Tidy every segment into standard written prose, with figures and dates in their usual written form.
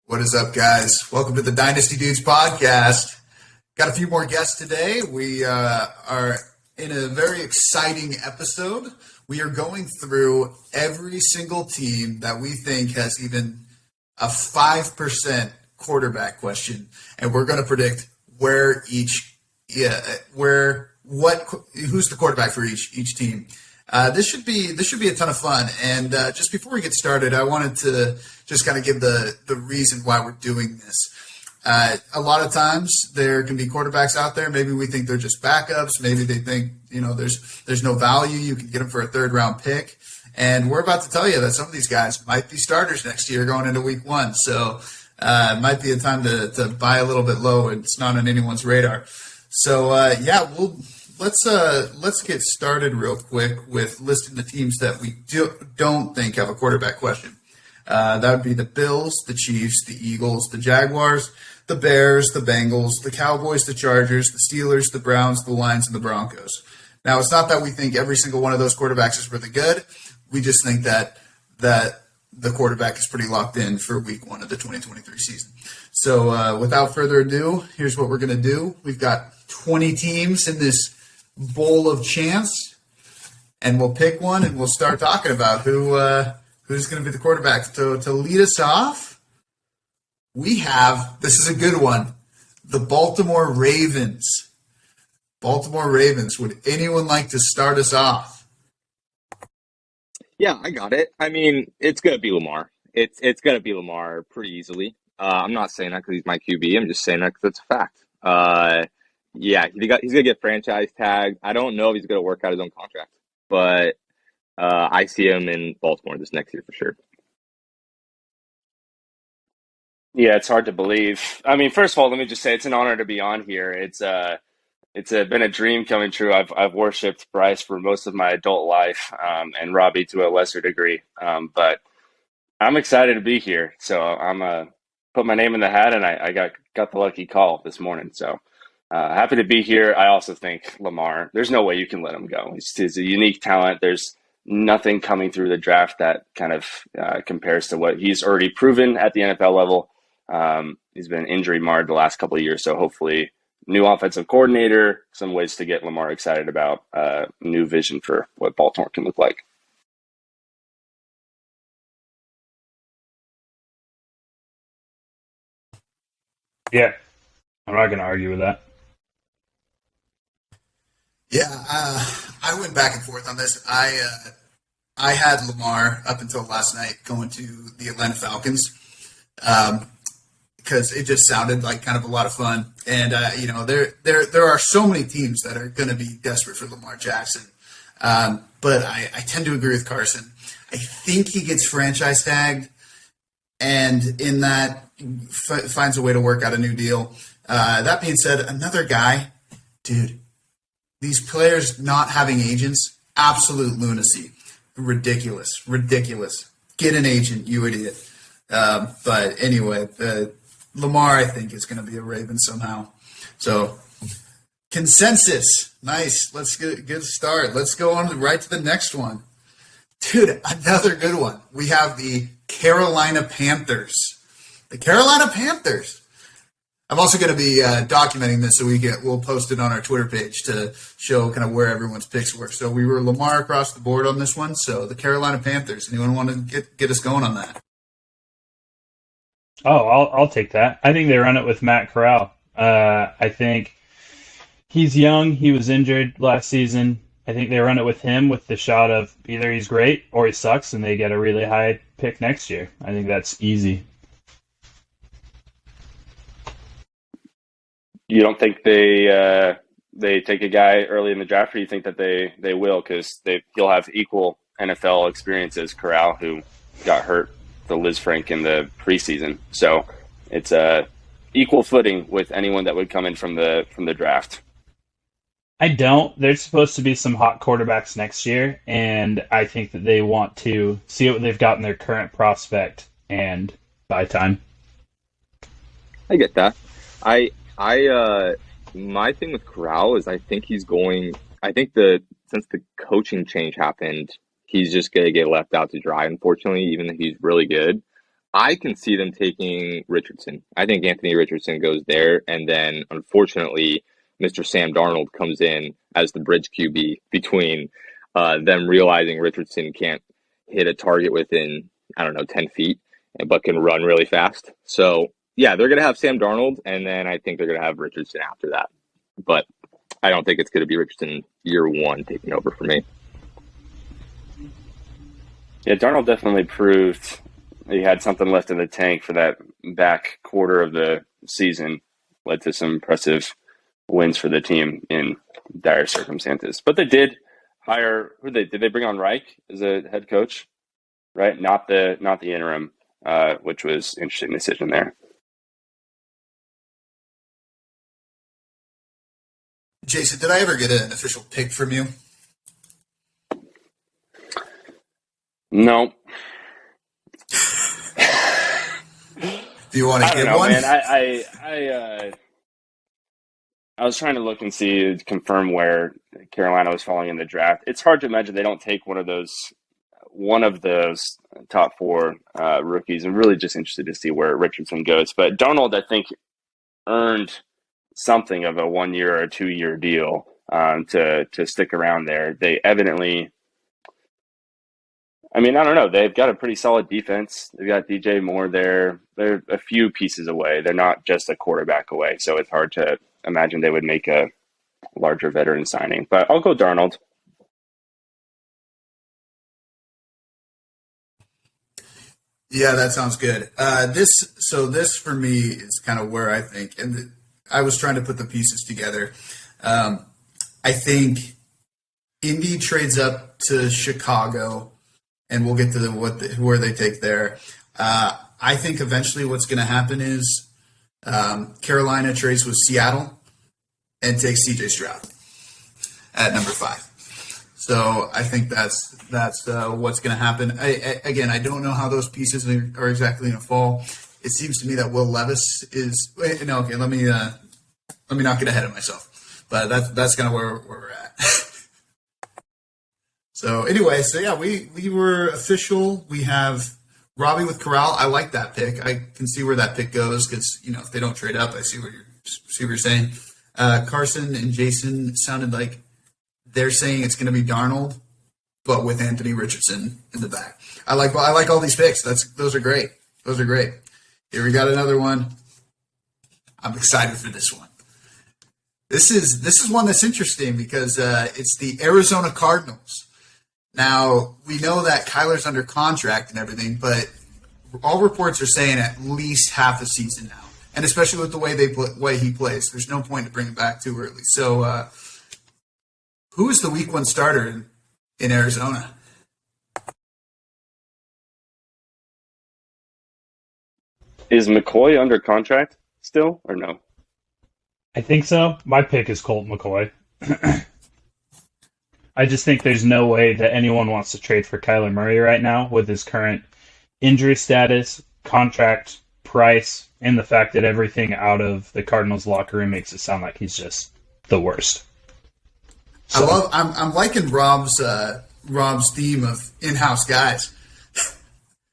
What is up, guys? Welcome to the Dynasty Dudes podcast. Got a few more guests today. We are in a very exciting episode. We are going through every single team that we think has even a 5% quarterback question, and we're going to predict who's the quarterback for each team. This should be a ton of fun. And just before we get started, I wanted to just kind of give the reason why we're doing this. A lot of times there can be quarterbacks out there. Maybe we think they're just backups. Maybe they think there's no value. You can get them for a third round pick. And we're about to tell you that some of these guys might be starters next year going into week one. So it might be a time to buy a little bit low. It's not on anyone's radar. So let's get started real quick with listing the teams that we don't think have a quarterback question. That would be the Bills, the Chiefs, the Eagles, the Jaguars, the Bears, the Bengals, the Cowboys, the Chargers, the Steelers, the Browns, the Lions, and the Broncos. Now, it's not that we think every single one of those quarterbacks is really good. We just think that the quarterback is pretty locked in for week one of the 2023 season. So without further ado, here's what we're going to do. We've got 20 teams in this bowl of chance, and we'll pick one, and we'll start talking about who's going to be the quarterback. To lead us off, we have, this is a good one, the Baltimore Ravens. Baltimore Ravens. Would anyone like to start us off? Yeah, I got it. I mean, it's going to be Lamar. It's going to be Lamar pretty easily. I'm not saying that because he's my QB. I'm just saying that because it's a fact. Yeah, he's going to get franchise tagged. I don't know if he's going to work out his own contract, but I see him in Baltimore this next year for sure. Yeah, it's hard to believe. I mean, first of all, let me just say it's an honor to be on here. It's been a dream coming true. I've worshipped Bryce for most of my adult life, and Robbie to a lesser degree. But I'm excited to be here. So I'm put my name in the hat, and I got the lucky call this morning. So happy to be here. I also think Lamar, there's no way you can let him go. He's a unique talent. There's nothing coming through the draft that kind of compares to what he's already proven at the NFL level. He's been injury marred the last couple of years, so hopefully new offensive coordinator, some ways to get Lamar excited about new vision for what Baltimore can look like. Yeah, I'm not going to argue with that. Yeah, I went back and forth on this. I had Lamar up until last night going to the Atlanta Falcons because it just sounded like kind of a lot of fun. And there are so many teams that are going to be desperate for Lamar Jackson. But I tend to agree with Carson. I think he gets franchise tagged, and in that finds a way to work out a new deal. That being said, another guy, dude. These players not having agents, absolute lunacy. Ridiculous. Get an agent, you idiot. But anyway, Lamar, I think, is going to be a Raven somehow. So, consensus. Nice. Let's get a good start. Let's go on right to the next one. Dude, another good one. We have the Carolina Panthers. The Carolina Panthers. I'm also going to be documenting this so we'll post it on our Twitter page to show kind of where everyone's picks were. So we were Lamar across the board on this one. So the Carolina Panthers. Anyone want to get us going on that? Oh, I'll take that. I think they run it with Matt Corral. I think he's young. He was injured last season. I think they run it with him with the shot of either he's great or he sucks, and they get a really high pick next year. I think that's easy. You don't think they take a guy early in the draft, or you think that they will because he'll have equal NFL experience as Corral, who got hurt the Liz Frank in the preseason. So it's equal footing with anyone that would come in from the draft. I don't. There's supposed to be some hot quarterbacks next year, and I think that they want to see what they've got in their current prospect and buy time. I get that. My thing with Corral is I think since the coaching change happened, he's just going to get left out to dry, unfortunately, even if he's really good. I can see them taking Richardson. I think Anthony Richardson goes there, and then unfortunately, Mr. Sam Darnold comes in as the bridge QB between them realizing Richardson can't hit a target within, I don't know, 10 feet, but can run really fast. So, yeah, they're going to have Sam Darnold, and then I think they're going to have Richardson after that. But I don't think it's going to be Richardson year one taking over for me. Yeah, Darnold definitely proved he had something left in the tank for that back quarter of the season. Led to some impressive wins for the team in dire circumstances. But they did hire did they bring on Reich as a head coach? Right? Not the interim, which was an interesting decision there. Jason, did I ever get an official pick from you? No. Do you want to give know, one? Man. I was trying to look and see, confirm where Carolina was falling in the draft. It's hard to imagine they don't take one of those top four rookies. I'm really just interested to see where Richardson goes. But Darnold, I think, earned something of a 1 year or 2 year deal to stick around there. They evidently, I mean, I don't know. They've got a pretty solid defense. They've got DJ Moore there. They're a few pieces away. They're not just a quarterback away. So it's hard to imagine they would make a larger veteran signing. But I'll go Darnold. Yeah, that sounds good. This for me is kind of where I think, and I was trying to put the pieces together. I think Indy trades up to Chicago, and we'll get to where they take there. I think eventually what's going to happen is Carolina trades with Seattle and takes C.J. Stroud at number 5. So I think that's what's going to happen. I don't know how those pieces are exactly going to fall. It seems to me that Will Levis is no. Okay, let me not get ahead of myself. But that's kind of where we're at. So anyway, we were official. We have Robbie with Corral. I like that pick. I can see where that pick goes because if they don't trade up, I see what you're saying. Carson and Jason sounded like they're saying it's going to be Darnold, but with Anthony Richardson in the back. I like all these picks. Those are great. Those are great. Here we got another one. I'm excited for this one. This is one that's interesting because it's the Arizona Cardinals. Now, we know that Kyler's under contract and everything, but all reports are saying at least half a season now, and especially with the way he plays, there's no point to bring him back too early. So, who is the Week 1 starter in Arizona? Is McCoy under contract still or no? I think so. My pick is Colt McCoy. I just think there's no way that anyone wants to trade for Kyler Murray right now with his current injury status, contract, price, and the fact that everything out of the Cardinals locker room makes it sound like he's just the worst. So, I'm liking Rob's theme of in-house guys.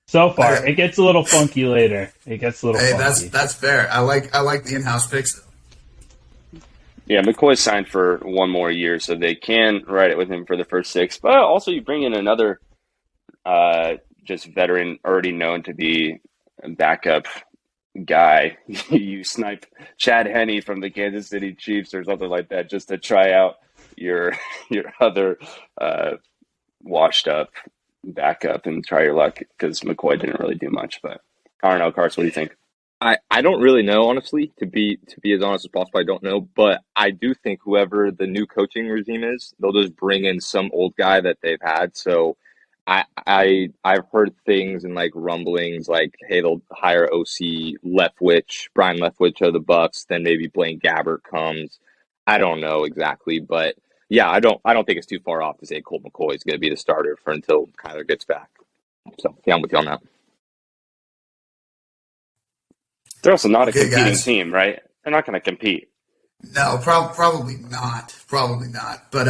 So far, it gets a little funky later. It gets a little funky. That's fair. I like the in-house picks though. Yeah, McCoy's signed for 1 more year, so they can ride it with him for the first 6. But also, you bring in another just veteran, already known to be a backup guy. You snipe Chad Henne from the Kansas City Chiefs or something like that just to try out your other washed up backup and try your luck because McCoy didn't really do much. But I don't know, Carson, what do you think? I don't really know, honestly, to be as honest as possible. I don't know, but I do think whoever the new coaching regime is, they'll just bring in some old guy that they've had. So I've heard things and like rumblings like, hey, they'll hire OC Brian Leftwich of the Bucks, then maybe Blaine Gabbert comes. I don't know exactly, but yeah, I don't think it's too far off to say Colt McCoy is going to be the starter for until Kyler gets back. So yeah, I'm with you on that. They're also not a competing team, right? They're not going to compete. No, probably not. Probably not. But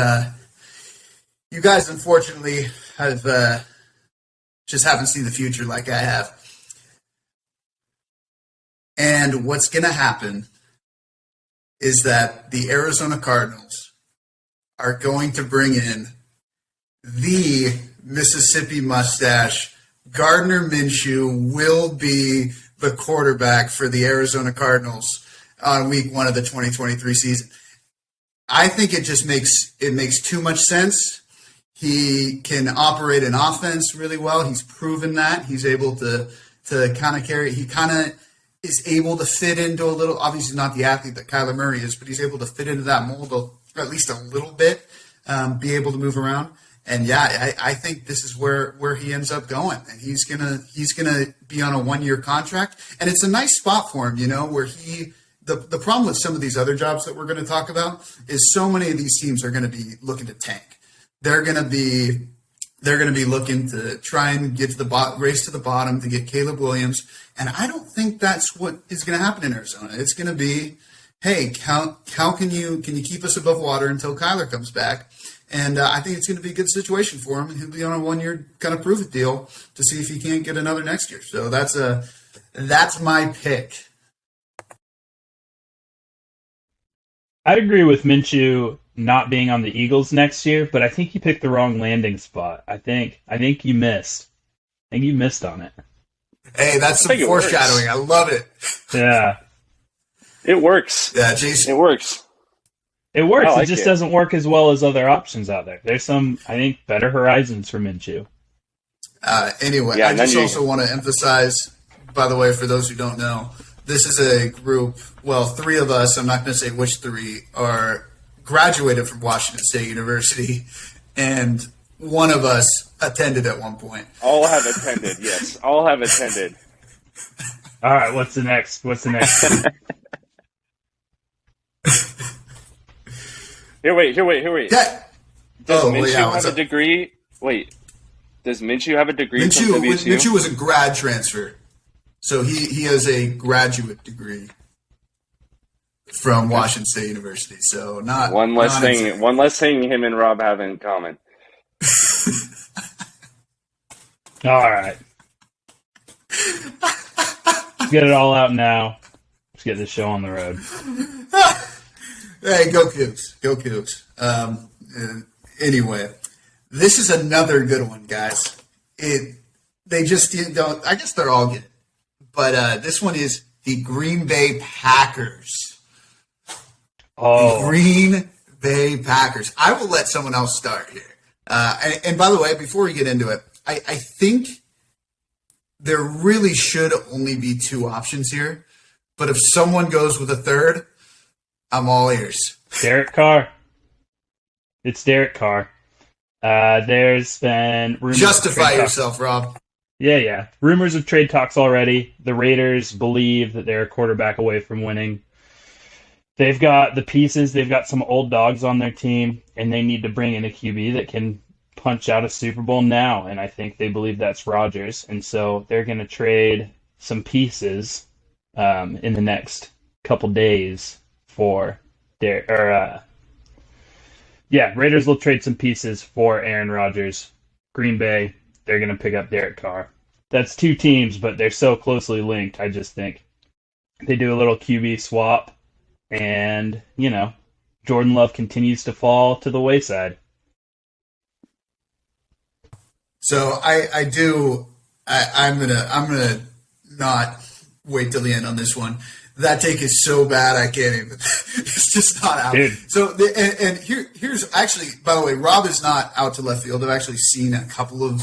you guys, unfortunately, have just haven't seen the future like I have. And what's going to happen is that the Arizona Cardinals are going to bring in the Mississippi mustache. Gardner Minshew will be the quarterback for the Arizona Cardinals on week 1 of the 2023 season. I think it just makes too much sense. He can operate an offense really well. He's proven that. He's able to kind of carry. He kind of is able to fit into a little, obviously not the athlete that Kyler Murray is, but he's able to fit into that mold at least a little bit, be able to move around. And yeah, I think this is where he ends up going. And he's gonna be on a 1-year contract. And it's a nice spot for him, where the problem with some of these other jobs that we're going to talk about is so many of these teams are going to be looking to tank. They're going to be looking to try and get to the race to the bottom to get Caleb Williams. And I don't think that's what is going to happen in Arizona. It's going to be, hey, how can you keep us above water until Kyler comes back? And I think it's going to be a good situation for him. He'll be on a 1-year kind of prove-it deal to see if he can't get another next year. So that's my pick. I'd agree with Minshew not being on the Eagles next year, but I think you picked the wrong landing spot. I think you missed. I think you missed on it. Hey, that's some foreshadowing. I love it. Yeah. It works. Yeah, Jason. It works. It works. Like it just doesn't work as well as other options out there. There's some, I think, better horizons for Minshew. Anyway, I just also want to emphasize, by the way, for those who don't know, this is a group, 3 of us, I'm not going to say which 3, are graduated from Washington State University, and one of us attended at one point. All have attended, yes. All have attended. All right, what's the next? Here, wait. Yeah. Does Minshew have a degree? Wait. Does Minshew have a degree from WSU? Minshew was a grad transfer. So he has a graduate degree from Washington State University. So not one less thing him and Rob have in common. All right. Let's get it all out now. Let's get this show on the road. Hey, go Cougs. Go Cougs. Anyway, this is another good one, guys. They just don't. I guess they're all good. But this one is the Green Bay Packers. Oh. The Green Bay Packers. I will let someone else start here. And by the way, before we get into it, I think there really should only be 2 options here. But if someone goes with a third, I'm all ears. Derek Carr. It's Derek Carr. There's been rumors. Justify yourself, Rob. Yeah. Rumors of trade talks already. The Raiders believe that they're a quarterback away from winning. They've got the pieces. They've got some old dogs on their team, and they need to bring in a QB that can punch out a Super Bowl now. And I think they believe that's Rodgers. And so they're going to trade some pieces in the next couple days for Raiders will trade some pieces for Aaron Rodgers. Green Bay, they're going to pick up Derek Carr. That's 2 teams, but they're so closely linked. I just think they do a little QB swap, and Jordan Love continues to fall to the wayside. So I'm gonna not wait till the end on this one. That take is so bad I can't even. It's just not out. Dude. So here's actually, by the way, Rob is not out to left field. I've actually seen a couple of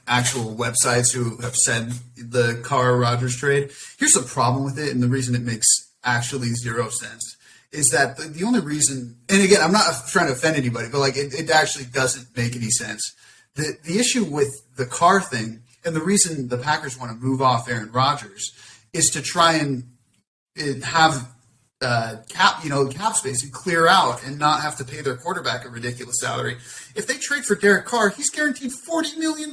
actual websites who have said the Carr Rodgers trade. Here's the problem with it, and the reason it makes actually 0 sense is that the only reason, and again, I'm not trying to offend anybody, but it actually doesn't make any sense. The issue with the Carr thing, and the reason the Packers want to move off Aaron Rodgers, is to try and have cap space and clear out and not have to pay their quarterback a ridiculous salary. If they trade for Derek Carr, he's guaranteed $40 million.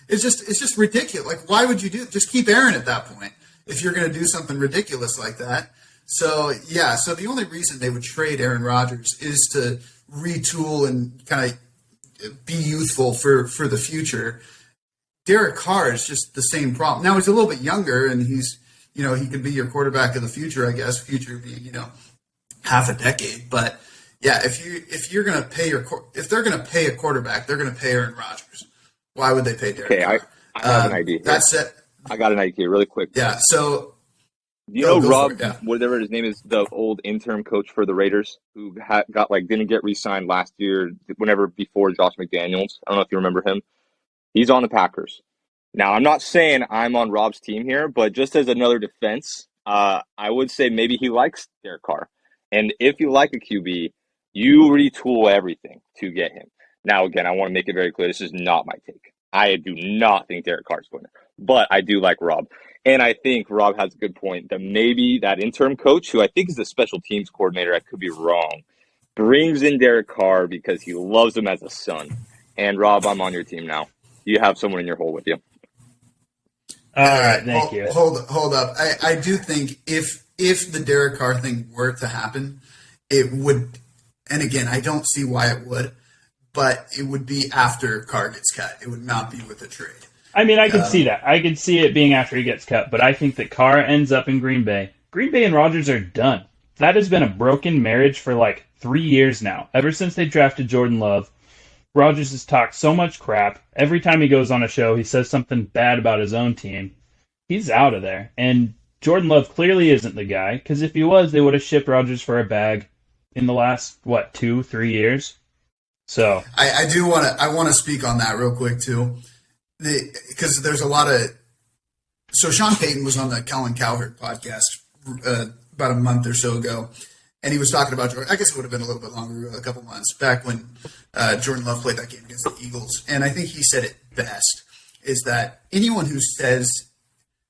It's just ridiculous. Why would you do it? Just keep Aaron at that point if you're going to do something ridiculous like that. So the only reason they would trade Aaron Rodgers is to retool and kind of be youthful for the future. Derek Carr is just the same problem. Now he's a little bit younger and he's he could be your quarterback of the future, I guess. Future being, half a decade. But yeah, if they're going to pay a quarterback, they're going to pay Aaron Rodgers. Why would they pay Derek Carr? I have an idea. That's it. I got an idea really quick. Yeah. So go Rob, it, yeah. whatever his name is, the old interim coach for the Raiders who didn't get re-signed last year, whenever before Josh McDaniels. I don't know if you remember him. He's on the Packers. Now, I'm not saying I'm on Rob's team here, but just as another defense, I would say maybe he likes Derek Carr. And if you like a QB, you retool everything to get him. Now, again, I want to make it very clear, this is not my take. I do not think Derek Carr is going there, but I do like Rob. And I think Rob has a good point that maybe that interim coach, who I think is the special teams coordinator, I could be wrong, brings in Derek Carr because he loves him as a son. And Rob, I'm on your team now. You have someone in your hole with you. All right, thank you. Hold up. I do think if the Derek Carr thing were to happen, it would, and again, I don't see why it would, but it would be after Carr gets cut. It would not be with a trade. I mean, I can see that. I can see it being after he gets cut, but I think that Carr ends up in Green Bay. Green Bay and Rodgers are done. That has been a broken marriage for like 3 years now. Ever since they drafted Jordan Love, Rodgers has talked so much crap. Every time he goes on a show, he says something bad about his own team. He's out of there. And Jordan Love clearly isn't the guy, because if he was, they would have shipped Rodgers for a bag in the last, 2-3 years? So I want to speak on that real quick too, because there's a lot of. So Sean Payton was on the Colin Cowherd podcast about a month or so ago, and he was talking about Jordan. I guess it would have been a little bit longer, a couple months back when Jordan Love played that game against the Eagles, and I think he said it best: is that anyone who says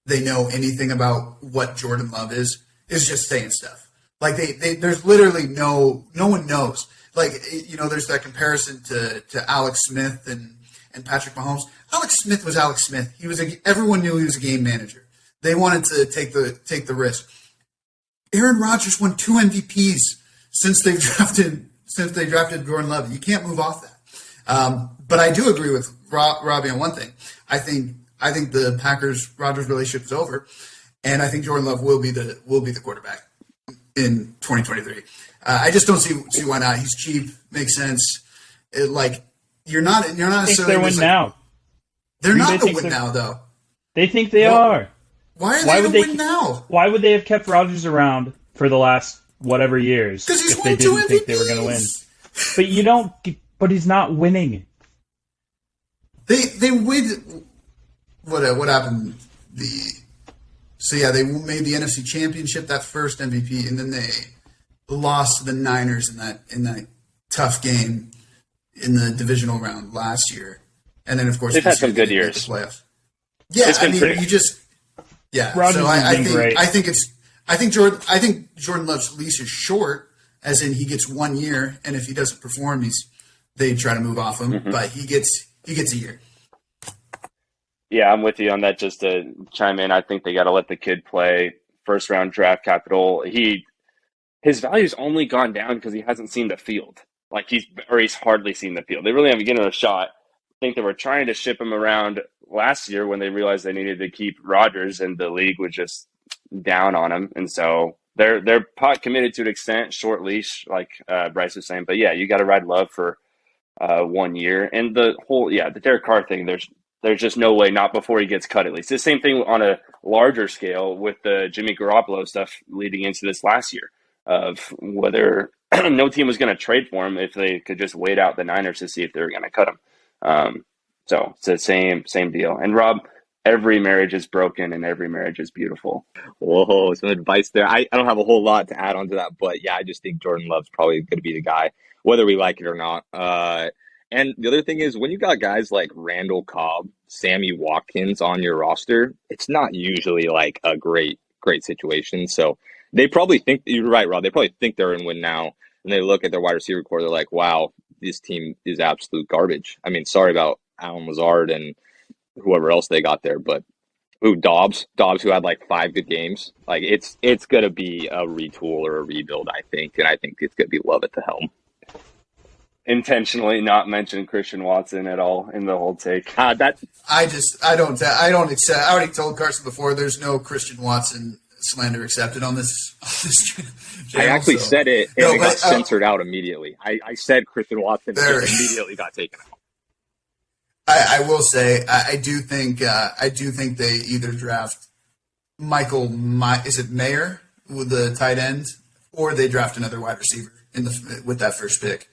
they know anything about what Jordan Love is just saying stuff. Like there's literally no one knows. Like, there's that comparison to Alex Smith and Patrick Mahomes. Alex Smith was Alex Smith. Everyone knew he was a game manager. They wanted to take the risk. Aaron Rodgers won 2 MVPs since they drafted Jordan Love. You can't move off that. But I do agree with Robbie on one thing. I think the Packers Rodgers relationship is over, and I think Jordan Love will be the quarterback in 2023. I just don't see why not. He's cheap, makes sense. You're not necessarily. They're winning now. They're not the win now, though. They think they are. Why are they the win now? Why would they have kept Rodgers around for the last whatever years if they didn't think they were going to win? But you don't. But he's not winning. They win. What happened? They made the NFC Championship, that first MVP, and then they lost to the Niners in that tough game in the divisional round last year, and then of course they've had some good years. The playoffs. Yeah, Rodgers so I think great. Jordan Love's leash is short, as in he gets 1 year, and if he doesn't perform, they try to move off him, but he gets a year. Yeah, I'm with you on that. Just to chime in, I think they got to let the kid play. First round draft capital. His value's only gone down because he hasn't seen the field. He's hardly seen the field. They really haven't given him a shot. I think they were trying to ship him around last year when they realized they needed to keep Rodgers, and the league was just down on him. And so they're pot committed to an extent, short leash, like Bryce was saying. But yeah, you got to ride Love for 1 year. And the Derek Carr thing, there's just no way, not before he gets cut at least. The same thing on a larger scale with the Jimmy Garoppolo stuff leading into this last year of whether no team was going to trade for him if they could just wait out the Niners to see if they were going to cut him. So it's the same deal. And Rob, every marriage is broken and every marriage is beautiful. Whoa, some advice there. I don't have a whole lot to add on to that, but yeah, I just think Jordan Love's probably going to be the guy, whether we like it or not. And the other thing is, when you got guys like Randall Cobb, Sammy Watkins on your roster, it's not usually like a great situation. So they probably think, you're right, Rob, they probably think they're in win now. And they look at their wide receiver core, they're like, wow, this team is absolute garbage. I mean, sorry about Alan Lazard and whoever else they got there, but Dobbs, who had like 5 good games. Like it's going to be a retool or a rebuild, I think. And I think it's going to be Love at the helm. intentionally not mention Christian Watson at all in the whole take. That I don't accept. I already told Carson before. There's no Christian Watson slander accepted on this channel. I actually said it, and it got but, censored out immediately. I said Christian Watson, and it immediately got taken out. I will say I do think they either draft is it Mayer with the tight end, or they draft another wide receiver with that first pick.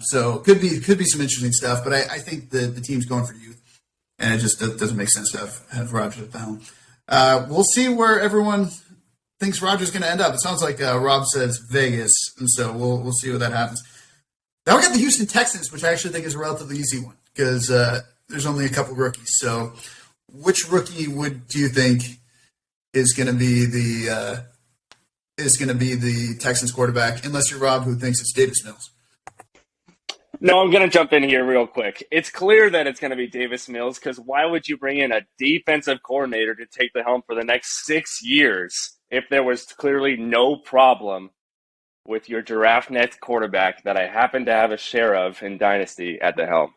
So could be some interesting stuff. But I think the team's going for youth, and it just doesn't make sense to have Rodgers at the helm. We'll see where everyone thinks Rodgers going to end up. It sounds like Rob says Vegas, and so we'll see what that happens. Now we got the Houston Texans, which I actually think is a relatively easy one because there's only a couple rookies. So, which rookie do you think is going to be the Texans quarterback? Unless you're Rob, who thinks it's Davis Mills. No, I'm going to jump in here real quick. It's clear that it's going to be Davis Mills because why would you bring in a defensive coordinator to take the helm for the next 6 years if there was clearly no problem with your giraffe neck quarterback that I happen to have a share of in Dynasty at the helm?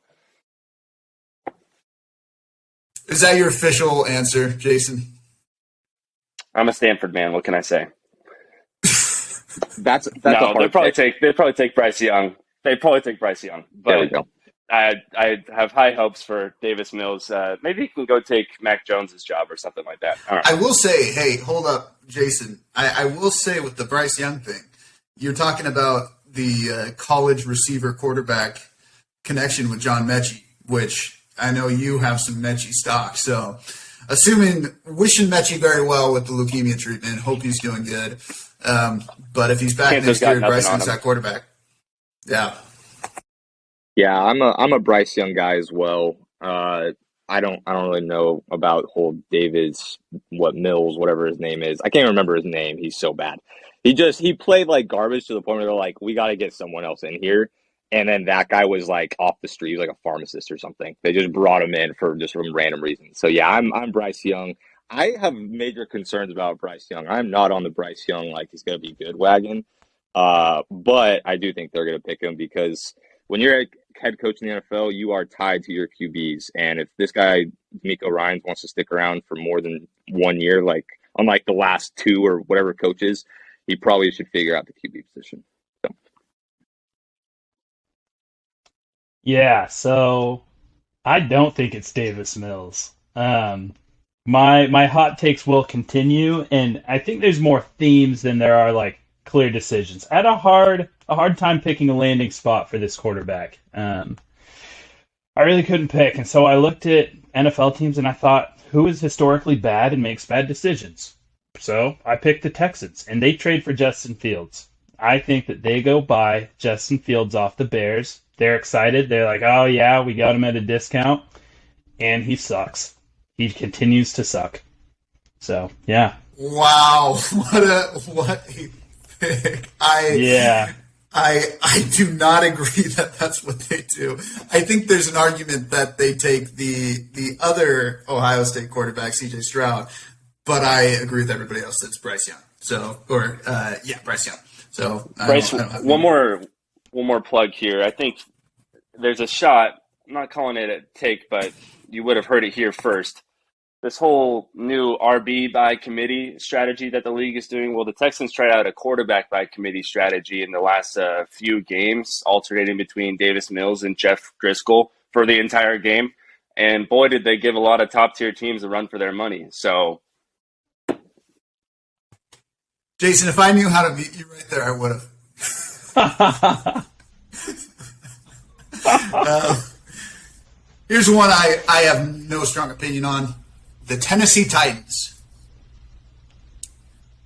Is that your official answer, Jason? I'm a Stanford man. What can I say? That's no, a hard they'd probably take Bryce Young. They'd probably take Bryce Young. But there we go. I have high hopes for Davis Mills. Maybe he can go take Mac Jones's job or something like that. All right. I will say, hey, hold up, Jason. I will say with the Bryce Young thing, you're talking about the college receiver quarterback connection with John Mechie, which I know you have some Mechie stock. So wishing Mechie very well with the leukemia treatment. Hope he's doing good. But if he's back next year, Bryce Young's that quarterback. Yeah. Yeah, I'm a Bryce Young guy as well. I don't really know about whole Davis, Mills, whatever his name is. I can't remember his name. He's so bad. He played like garbage to the point where they're like, we got to get someone else in here. And then that guy was like off the street. He was like a pharmacist or something. They just brought him in for just some random reason. So yeah, I'm Bryce Young. I have major concerns about Bryce Young. I'm not on the Bryce Young like he's gonna be good wagon. But I do think they're gonna pick him because when you're a head coach in the NFL, you are tied to your QBs. And if this guy, D'Amico Ryans, wants to stick around for more than 1 year, like unlike the last two or whatever coaches, he probably should figure out the QB position. So. Yeah, so I don't think it's Davis Mills. My hot takes will continue, and I think there's more themes than there are like clear decisions. I had a hard time picking a landing spot for this quarterback. I really couldn't pick, and so I looked at NFL teams and I thought, who is historically bad and makes bad decisions? So I picked the Texans, and they trade for Justin Fields. I think that they go buy Justin Fields off the Bears. They're excited. They're like, oh yeah, we got him at a discount, and he sucks. He continues to suck. So yeah. Wow, what a pick! I do not agree that that's what they do. I think there's an argument that they take the other Ohio State quarterback, C.J. Stroud, but I agree with everybody else that's Bryce Young. So, Bryce Young. So, Bryce, one more plug here. I think there's a shot. I'm not calling it a take, but you would have heard it here first. This whole new RB by committee strategy that the league is doing. Well, the Texans tried out a quarterback by committee strategy in the last few games, alternating between Davis Mills and Jeff Driscoll for the entire game. And boy, did they give a lot of top tier teams a run for their money. So, Jason, if I knew how to meet you right there, I would have. Here's one I have no strong opinion on. The Tennessee Titans.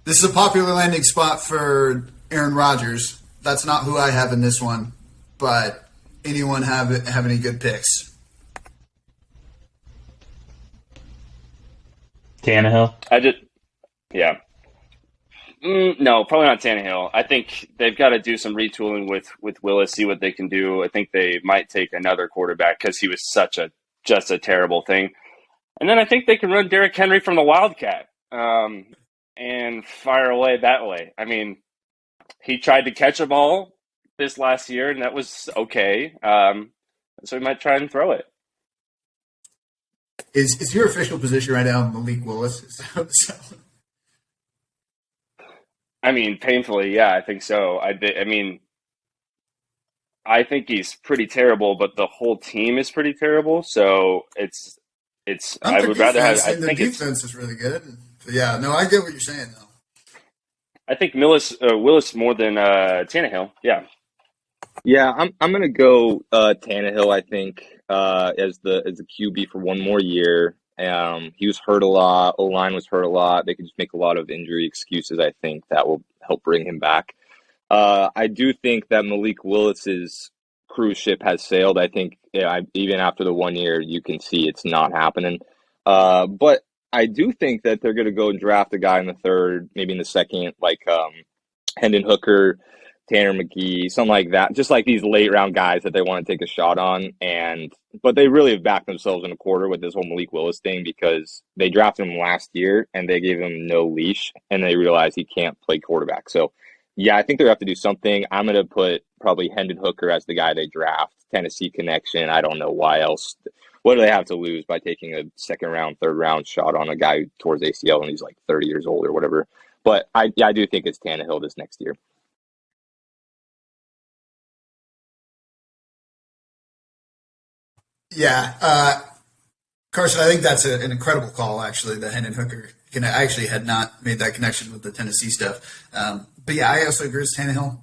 This is a popular landing spot for Aaron Rodgers. That's not who I have in this one. But anyone have any good picks? Tannehill? No, probably not Tannehill. I think they've got to do some retooling with Willis, see what they can do. I think they might take another quarterback because he was just a terrible thing. And then I think they can run Derrick Henry from the Wildcat and fire away that way. I mean, he tried to catch a ball this last year, and that was okay. So we might try and throw it. Is your official position right now Malik Willis? I mean, painfully, yeah, I think so. I mean, I think he's pretty terrible, but the whole team is pretty terrible. So it's. Not I their would rather have. defense, I and their think it's. defense is really good. But yeah, no, I get what you're saying though. I think Willis more than Tannehill. Yeah. Yeah, I'm gonna go Tannehill. I think as the QB for one more year. He was hurt a lot. O-line was hurt a lot. They could just make a lot of injury excuses. I think that will help bring him back. I do think that Malik Willis's cruise ship has sailed. I think even after the 1 year, you can see it's not happening. But I do think that they're going to go and draft a guy in the third, maybe in the second, like Hendon Hooker, Tanner McGee, something like that. Just like these late round guys that they want to take a shot on. But they really have backed themselves in a quarter with this whole Malik Willis thing because they drafted him last year and they gave him no leash and they realized he can't play quarterback. So yeah, I think they're going to have to do something. I'm going to put probably Hendon Hooker as the guy they draft. Tennessee connection. I don't know why else. What do they have to lose by taking a second round, third round shot on a guy who tore his ACL and he's like 30 years old or whatever? But I do think it's Tannehill this next year. Yeah, Carson, I think that's an incredible call. Actually, the Hendon Hooker. I actually had not made that connection with the Tennessee stuff. But yeah, I also agree with Tannehill.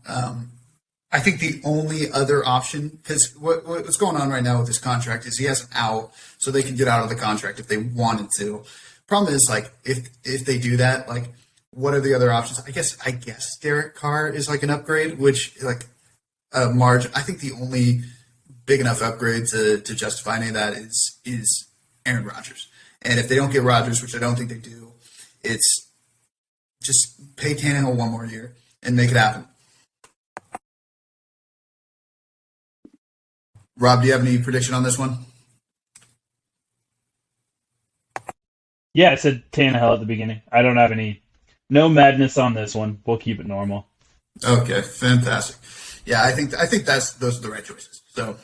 I think the only other option, because what's going on right now with his contract is he has an out, so they can get out of the contract if they wanted to. Problem is, like, if they do that, like, what are the other options? I guess Derek Carr is like an upgrade, which like a margin. I think the only big enough upgrade to justify any of that is Aaron Rodgers. And if they don't get Rodgers, which I don't think they do, it's just pay Tannehill one more year and make it happen. Rob, do you have any prediction on this one? Yeah, I said Tannehill at the beginning. I don't have no madness on this one. We'll keep it normal. Okay, fantastic. Yeah, I think those are the right choices. So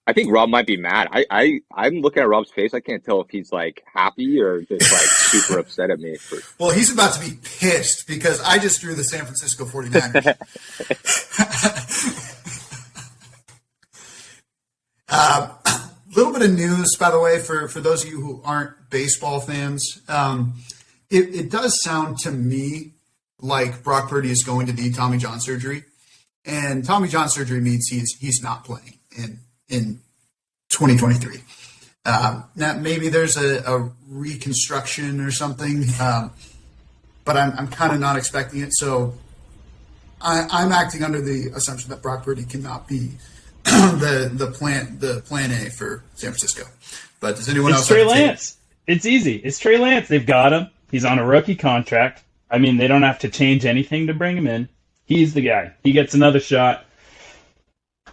I think Rob might be mad. I'm looking at Rob's face. I can't tell if he's like happy or just like super upset at me. Well, he's about to be pissed because I just drew the San Francisco 49ers. Little bit of news, by the way, for those of you who aren't baseball fans. It does sound to me like Brock Purdy is going to need Tommy John surgery. And Tommy John surgery means he's not playing in 2023. Now, maybe there's a reconstruction or something, but I'm kind of not expecting it. So I'm acting under the assumption that Brock Purdy cannot be the plan A for San Francisco. But does anyone else? It's Trey Lance. It's easy. It's Trey Lance. They've got him. He's on a rookie contract. I mean, they don't have to change anything to bring him in. He's the guy. He gets another shot.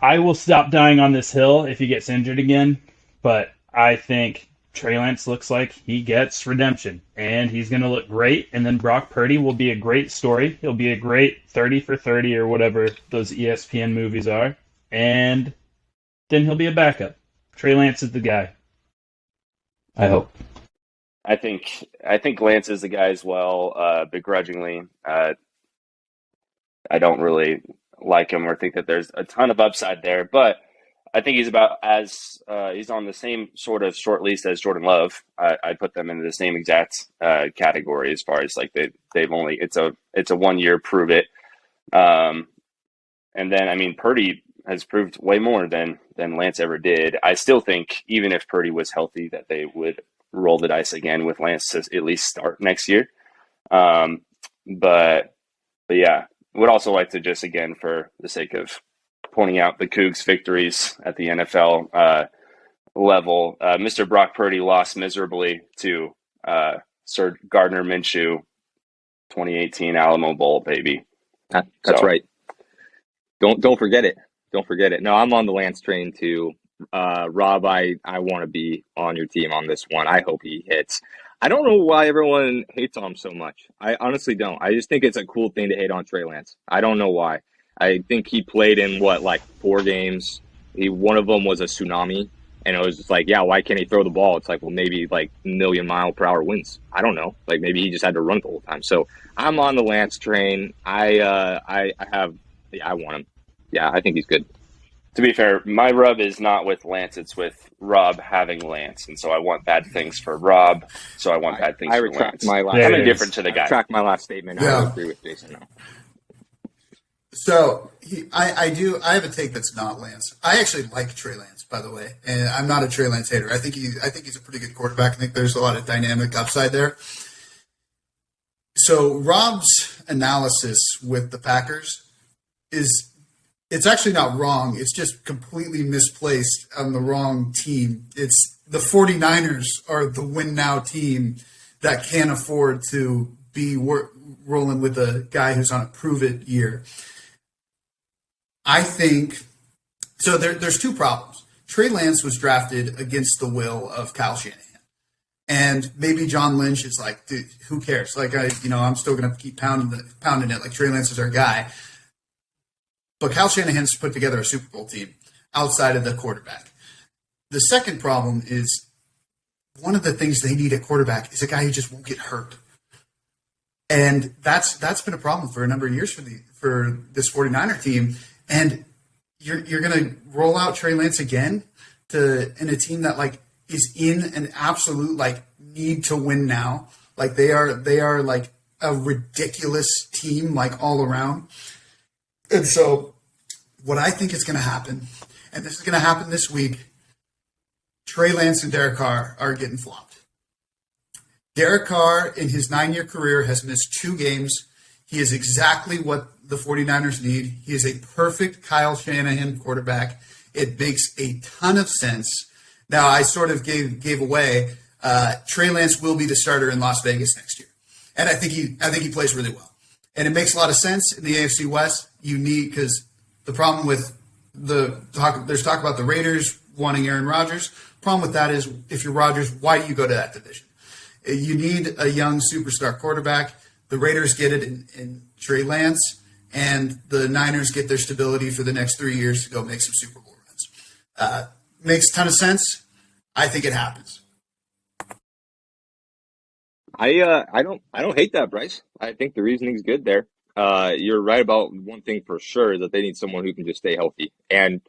I will stop dying on this hill if he gets injured again, but I think Trey Lance looks like he gets redemption, and he's going to look great, and then Brock Purdy will be a great story. He'll be a great 30 for 30 or whatever those ESPN movies are, and then he'll be a backup. Trey Lance is the guy. I hope. I think Lance is the guy as well, begrudgingly. I don't really like him or think that there's a ton of upside there, but I think he's about as he's on the same sort of short lease as Jordan Love. I put them in the same exact category as far as like they've only it's a 1 year prove it, and then I mean Purdy has proved way more than Lance ever did. I still think even if Purdy was healthy that they would roll the dice again with Lance to at least start next year. But yeah, would also like to just again for the sake of pointing out the Cougs' victories at the NFL level. Mr. Brock Purdy lost miserably to Sir Gardner Minshew, 2018 Alamo Bowl, baby. That's right. Don't forget it. Don't forget it. No, I'm on the Lance train too. Rob, I want to be on your team on this one. I hope he hits. I don't know why everyone hates on him so much. I honestly don't. I just think it's a cool thing to hate on Trey Lance. I don't know why. I think he played in like 4 games. One of them was a tsunami, and it was just like, yeah, why can't he throw the ball? It's like, well, maybe like million-mile-per-hour winds. I don't know. Like maybe he just had to run the whole time. So I'm on the Lance train. I want him. Yeah, I think he's good. To be fair, my rub is not with Lance; it's with Rob having Lance, and so I want bad things for Rob. So I want bad things I for retract Lance. my last. There I'm it is. indifferent to the I guy. retract my last statement. Yeah. I agree with Jason now. So I have a take that's not Lance. I actually like Trey Lance, by the way, and I'm not a Trey Lance hater. I think he's a pretty good quarterback. I think there's a lot of dynamic upside there. So Rob's analysis with the Packers it's actually not wrong. It's just completely misplaced on the wrong team. It's the 49ers are the win now team that can't afford to be rolling with a guy who's on a prove it year. I think so. There's 2 problems. Trey Lance was drafted against the will of Kyle Shanahan, and maybe John Lynch is like, dude, who cares? Like I'm still going to keep pounding it. Like Trey Lance is our guy. But Kyle Shanahan's put together a Super Bowl team outside of the quarterback. The second problem is one of the things they need at quarterback is a guy who just won't get hurt. And that's been a problem for a number of years for this 49er team. And you're going to roll out Trey Lance again in a team that like is in an absolute like need to win now. Like they are like a ridiculous team like all around. And so what I think is going to happen, and this is going to happen this week, Trey Lance and Derek Carr are getting flopped. Derek Carr, in his 9-year career, has missed 2 games. He is exactly what the 49ers need. He is a perfect Kyle Shanahan quarterback. It makes a ton of sense. Now, I sort of gave away Trey Lance will be the starter in Las Vegas next year. And I think he plays really well. And it makes a lot of sense in the AFC West. You need, because the problem with there's talk about the Raiders wanting Aaron Rodgers. Problem with that is if you're Rodgers, why do you go to that division? You need a young superstar quarterback. The Raiders get it in Trey Lance, and the Niners get their stability for the next 3 years to go make some Super Bowl runs. Makes a ton of sense. I think it happens. I don't hate that, Bryce. I think the reasoning's good there. You're right about one thing for sure, is that they need someone who can just stay healthy. And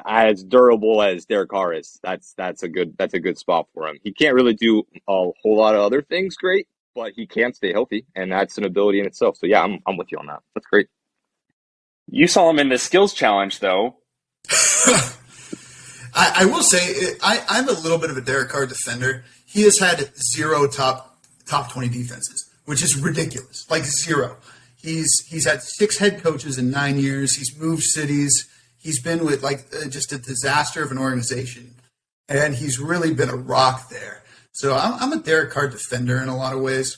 as durable as Derek Carr is, that's a good spot for him. He can't really do a whole lot of other things great, but he can stay healthy, and that's an ability in itself. So yeah, I'm with you on that. That's great. You saw him in the skills challenge, though. I will say I'm a little bit of a Derek Carr defender. He has had 0 top 20 defenses, which is ridiculous. Like 0. He's had 6 head coaches in 9 years. He's moved cities. He's been with just a disaster of an organization, and he's really been a rock there. So I'm a Derek Carr defender in a lot of ways.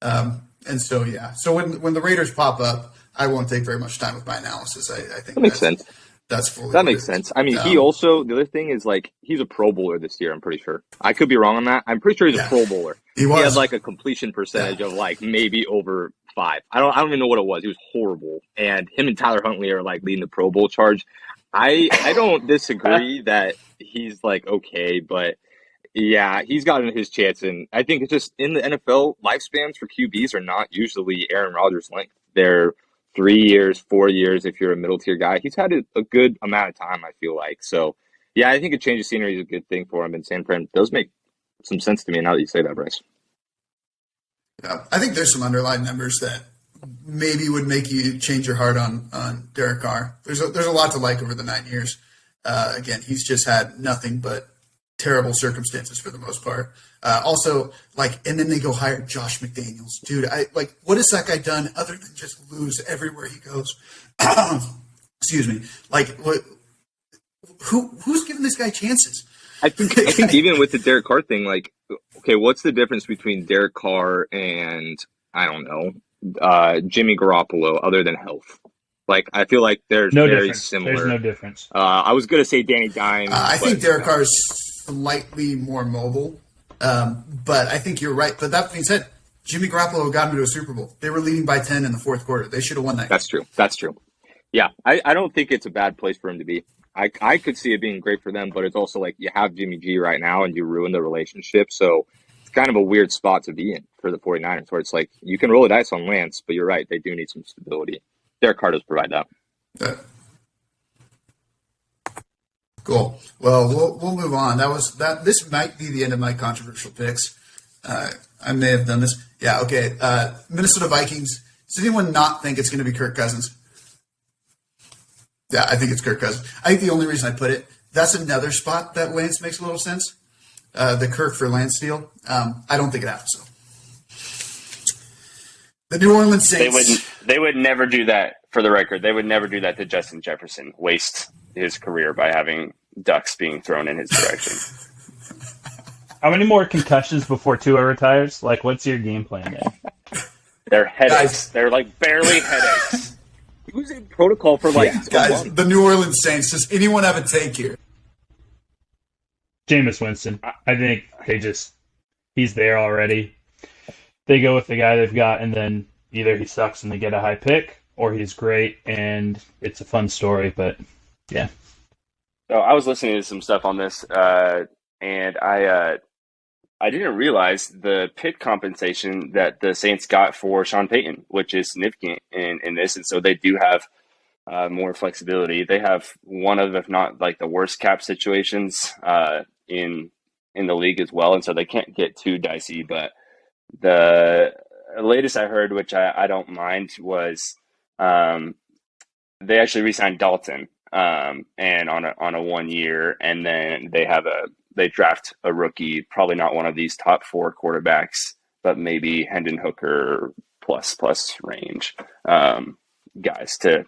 And so, yeah. So when the Raiders pop up, I won't take very much time with my analysis. I think That makes sense. That's fully That makes sense. I mean, he also, the other thing is like, he's a Pro Bowler this year, I'm pretty sure. I could be wrong on that. I'm pretty sure he's a Pro Bowler. He was. He had like a completion percentage of like maybe over 5. I don't even know what it was. He was horrible. And him and Tyler Huntley are like leading the Pro Bowl charge. I don't disagree that he's like okay, but yeah, he's gotten his chance. And I think it's just in the NFL, lifespans for QBs are not usually Aaron Rodgers' length. They're 3 years, 4 years if you're a middle tier guy. He's had a good amount of time, I feel like. So, yeah, I think a change of scenery is a good thing for him. And San Fran does make some sense to me now that you say that, Bryce. Yeah, I think there's some underlying numbers that maybe would make you change your heart on Derek Carr. There's a lot to like over the 9 years. Again, he's just had nothing but terrible circumstances for the most part. Also, and then they go hire Josh McDaniels. Dude, what has that guy done other than just lose everywhere he goes? Excuse me. Who's giving this guy chances? I think even with the Derek Carr thing, okay, what's the difference between Derek Carr and, I don't know, Jimmy Garoppolo other than health? Like, I feel like they're No very difference. similar. There's no difference. I was going to say Danny Dimes. I but think Derek no. Carr is slightly more mobile, but I think you're right. But that being said, Jimmy Garoppolo got him to a Super Bowl. They were leading by 10 in the fourth quarter. They should have won that. That's true. That's true. Yeah, I don't think it's a bad place for him to be. I could see it being great for them, but it's also like you have Jimmy G right now and you ruin the relationship. So it's kind of a weird spot to be in for the 49ers, where it's like you can roll the dice on Lance, but you're right. They do need some stability. Derek Carr does provide that. Yeah. Cool. Well, we'll move on. This might be the end of my controversial picks. I may have done this. Yeah. Okay. Minnesota Vikings. Does anyone not think it's going to be Kirk Cousins? Yeah, I think it's Kirk Cousins. I think the only reason I put it, that's another spot that Lance makes a little sense. The Kirk for Lance deal. I don't think it happens though. The New Orleans Saints. They would never do that. For the record, they would never do that to Justin Jefferson. Waste his career by having ducks being thrown in his direction. How many more concussions before Tua retires? Like, what's your game plan there? They're headaches. Guys. They're like barely headaches. He was in protocol for like a Guys, month. the New Orleans Saints. Does anyone have a take here? Jameis Winston. I think he's there already. They go with the guy they've got, and then either he sucks and they get a high pick, or he's great and it's a fun story. But yeah. So I was listening to some stuff on this, and I didn't realize the pick compensation that the Saints got for Sean Payton, which is significant in this, and so they do have more flexibility. They have one of, if not like the worst cap situations in the league as well, and so they can't get too dicey. But the latest I heard, which I don't mind, was they actually re-signed Dalton, and on a 1 year, and then they draft a rookie, probably not one of these top 4 quarterbacks, but maybe Hendon Hooker plus range guys to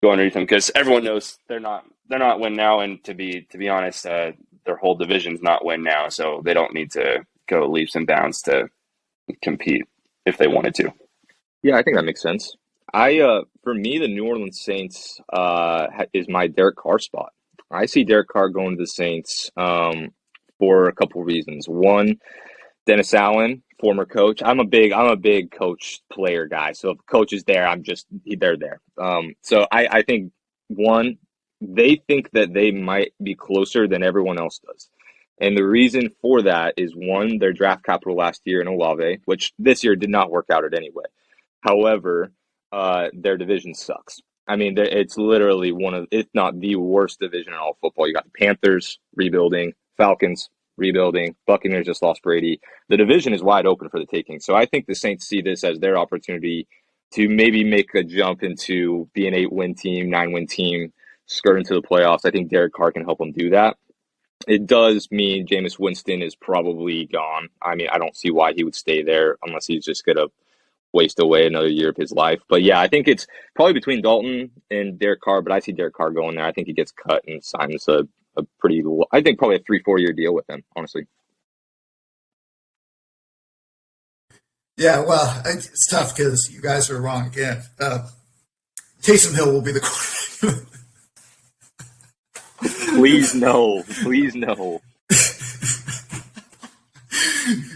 go underneath them, because everyone knows they're not win now, and to be honest, their whole division's not win now, so they don't need to go leaps and bounds to compete if they wanted to. Yeah, I think that makes sense. For me, the New Orleans Saints is my Derek Carr spot. I see Derek Carr going to the Saints for a couple of reasons. One, Dennis Allen, former coach. I'm a big coach player guy. So if coach is there, they're there. So I think, one, they think that they might be closer than everyone else does. And the reason for that is, one, their draft capital last year in Olave, which this year did not work out at anyway. However, their division sucks. I mean, it's literally one of, if not the worst division in all football. You got the Panthers rebuilding, Falcons rebuilding, Buccaneers just lost Brady. The division is wide open for the taking. So I think the Saints see this as their opportunity to maybe make a jump into be an 8-win team, 9-win team, skirt into the playoffs. I think Derek Carr can help them do that. It does mean Jameis Winston is probably gone. I mean, I don't see why he would stay there unless he's just going to waste away another year of his life. But yeah, I think it's probably between Dalton and Derek Carr, but I see Derek Carr going there. I think he gets cut and signs a pretty, I think probably a 3-4 year deal with him, honestly. Yeah, well, it's tough because you guys are wrong again. Taysom Hill will be the quarterback. Please no. Please no.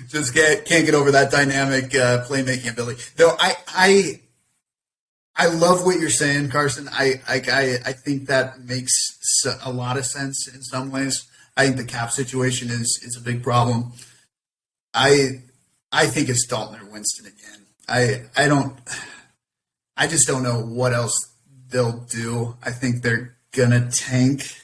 Just can't get over that dynamic playmaking ability. Though I love what you're saying, Carson. I think that makes a lot of sense in some ways. I think the cap situation is a big problem. I think it's Dalton or Winston again. I just don't know what else they'll do. I think they're gonna tank.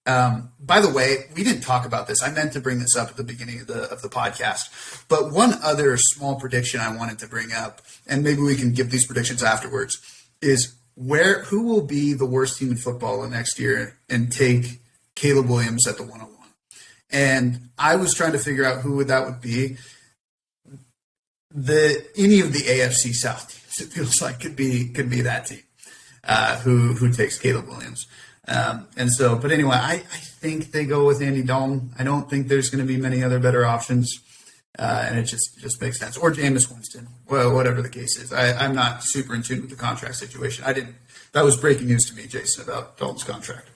By the way, we didn't talk about this. I meant to bring this up at the beginning of the podcast. But one other small prediction I wanted to bring up, and maybe we can give these predictions afterwards, is who will be the worst team in football next year and take Caleb Williams at the 101. And I was trying to figure out who that would be. Any of the AFC South teams, it feels like could be that team who takes Caleb Williams. But anyway, I think they go with Andy Dalton. I don't think there's going to be many other better options, and it just makes sense. Or Jameis Winston, well, whatever the case is. I'm not super in tune with the contract situation. I didn't that was breaking news to me, Jason, about Dalton's contract.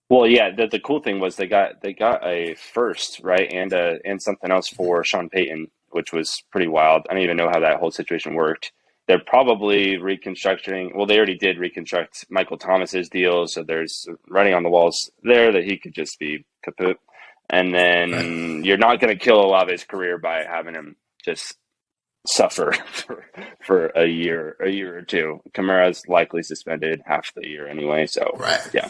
Well, yeah, the cool thing was they got a first, right, and something else for Sean Payton, which was pretty wild. I don't even know how that whole situation worked. They're probably reconstructing. Well, they already did reconstruct Michael Thomas's deal, so there's writing on the walls there that he could just be kaput. And then you're not going to kill Olave's career by having him just suffer for a year or two. Kamara's likely suspended half the year anyway, so yeah.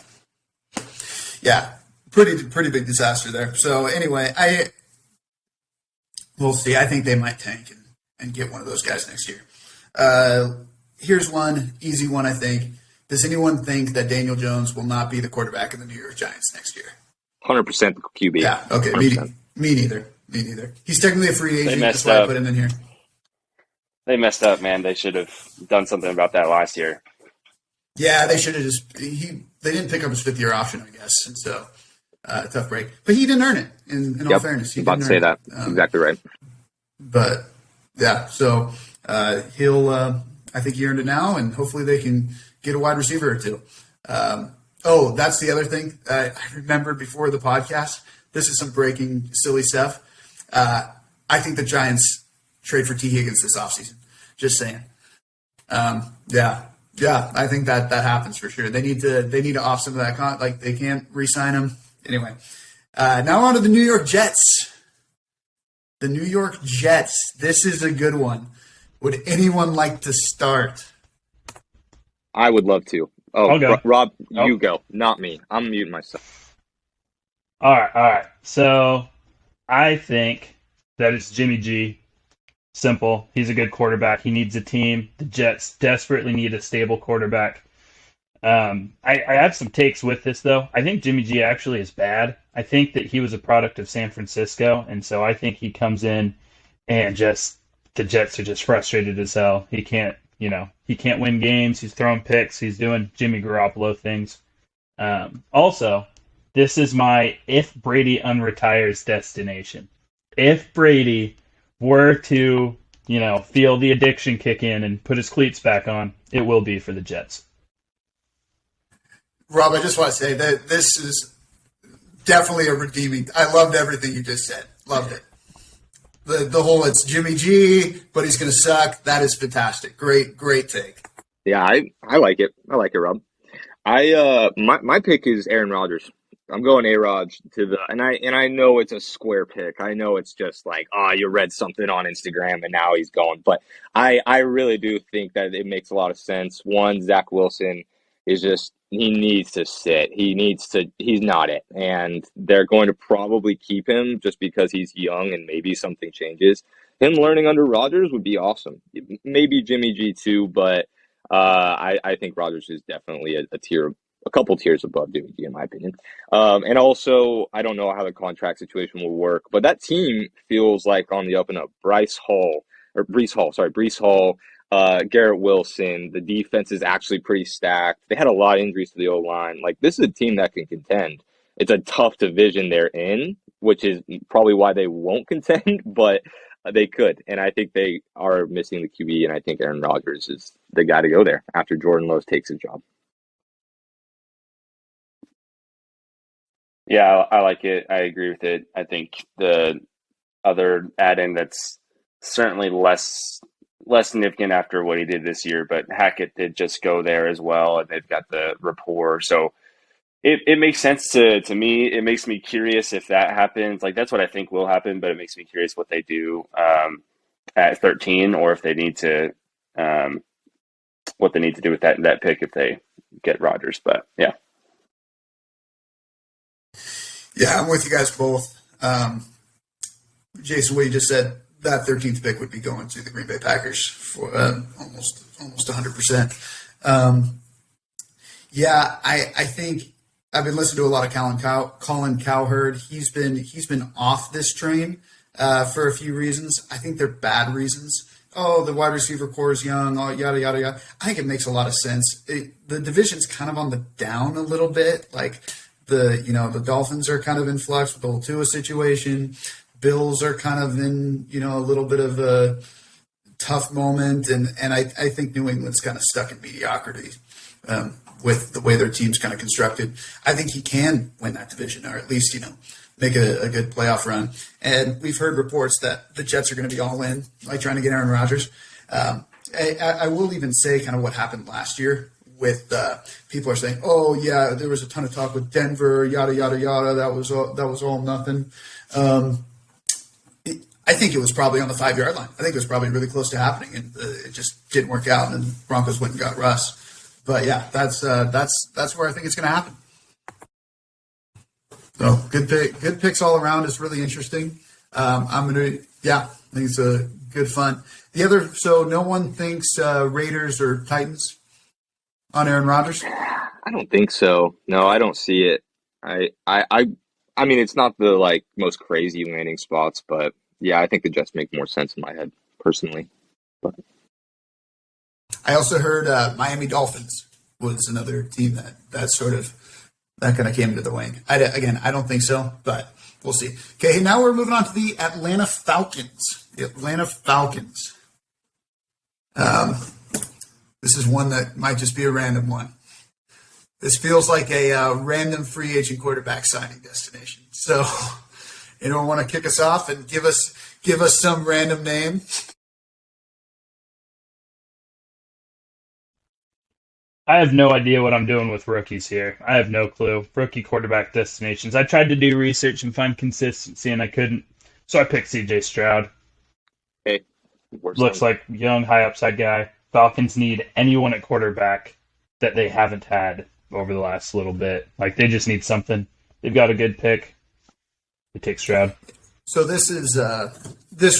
Yeah, pretty big disaster there. So anyway, we'll see. I think they might tank and get one of those guys next year. Here's one easy one. I think. Does anyone think that Daniel Jones will not be the quarterback of the New York Giants next year? 100% QB. Yeah. Okay. Me neither. He's technically a free agent. That's why I put him in here. They messed up, man. They should have done something about that last year. Yeah, they should have they didn't pick up his 5th-year option, I guess, and so tough break. But he didn't earn it. In all fairness, he didn't. About to say that. Exactly right. But yeah, so he'll. I think he earned it now, and hopefully they can get a wide receiver or two. That's the other thing I remember before the podcast. This is some breaking silly stuff. I think the Giants trade for T. Higgins this offseason. Just saying. Yeah, I think that happens for sure. They need to off some of that they can't re-sign him. Anyway, now on to the New York Jets. The New York Jets. This is a good one. Would anyone like to start? I would love to. I'll go. Rob, you go, not me. I'm muting myself. All right. So I think that it's Jimmy G. Simple. He's a good quarterback. He needs a team. The Jets desperately need a stable quarterback. I have some takes with this, though. I think Jimmy G actually is bad. I think that he was a product of San Francisco, and so I think he comes in and the Jets are just frustrated as hell. He can't win games. He's throwing picks. He's doing Jimmy Garoppolo things. Also, this is my if Brady unretires destination. If Brady were to, feel the addiction kick in and put his cleats back on, it will be for the Jets. Rob, I just want to say that this is definitely a redeeming. I loved everything you just said. Loved it. The whole it's Jimmy G, but he's going to suck. That is fantastic. Great take. Yeah, I like it. I like it, Rob. My pick is Aaron Rodgers. I'm going A-Rod and I know it's a square pick. I know it's just like, you read something on Instagram and now he's going. But I really do think that it makes a lot of sense. One, Zach Wilson is he needs to sit. He's not it. And they're going to probably keep him just because he's young and maybe something changes. Him learning under Rodgers would be awesome. Maybe Jimmy G too, but I think Rodgers is definitely a couple tiers above Jimmy G in my opinion. And also, I don't know how the contract situation will work, but that team feels like on the up and up. Breece Hall, Garrett Wilson. The defense is actually pretty stacked. They had a lot of injuries to the O-line. Like, this is a team that can contend. It's a tough division they're in, which is probably why they won't contend, but they could. And I think they are missing the QB, and I think Aaron Rodgers is the guy to go there after Jordan Love takes his job. Yeah, I like it. I agree with it. I think the other add-in that's certainly less significant after what he did this year, but Hackett did just go there as well, and they've got the rapport. So it makes sense to me. It makes me curious if that happens. Like, that's what I think will happen, but it makes me curious what they do at 13, or if they need to what they need to do with that pick if they get Rodgers. But yeah. Yeah, I'm with you guys both. Jason, what you just said, that 13th pick would be going to the Green Bay Packers for almost 100%. Yeah, I think I've been listening to a lot of Colin Cowherd. He's been off this train for a few reasons. I think they're bad reasons. Oh, the wide receiver core is young, yada, yada, yada. I think it makes a lot of sense. The division's kind of on the down a little bit. Like, the Dolphins are kind of in flux with the whole Tua situation. Bills are kind of in, a little bit of a tough moment, and I think New England's kind of stuck in mediocrity with the way their team's kind of constructed. I think he can win that division, or at least make a good playoff run. And we've heard reports that the Jets are going to be all in, like trying to get Aaron Rodgers. I will even say kind of what happened last year with people are saying, oh, yeah, there was a ton of talk with Denver, yada, yada, yada. That was all nothing. I think it was probably on the 5-yard line. I think it was probably really close to happening, and it just didn't work out, and the Broncos went and got Russ. But, yeah, that's where I think it's going to happen. So good picks all around. It's really interesting. I think it's a good fun. So no one thinks Raiders or Titans on Aaron Rodgers? I don't think so. No, I don't see it. I mean, it's not the most crazy landing spots, but yeah, I think the Jets make more sense in my head personally. But I also heard Miami Dolphins was another team that kind of came into the wing. I don't think so, but we'll see. Okay, now we're moving on to the Atlanta Falcons. This is one that might just be a random one. This feels like a random free agent quarterback signing destination. So, anyone want to kick us off and give us some random name? I have no idea what I'm doing with rookies here. I have no clue. Rookie quarterback destinations. I tried to do research and find consistency, and I couldn't. So I picked C.J. Stroud. hey, Looks like young, high upside guy. Falcons need anyone at quarterback that they haven't had over the last little bit. They just need something. They've got a good pick. They take Stroud. So this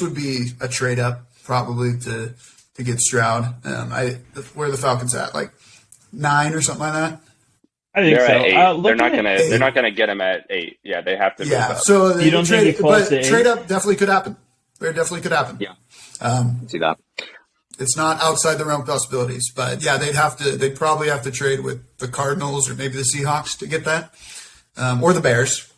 would be a trade up probably to get Stroud. Where are the Falcons at? 9 or something like that? I think They're so. at 8. They're not eight. gonna get him at 8. Yeah, they have to move Yeah. up. So You don't think he close to 8? trade up definitely could happen. It definitely could happen. yeah, see that. It's not outside the realm of possibilities, but yeah, they'd probably have to trade with the Cardinals or maybe the Seahawks to get that, or the Bears.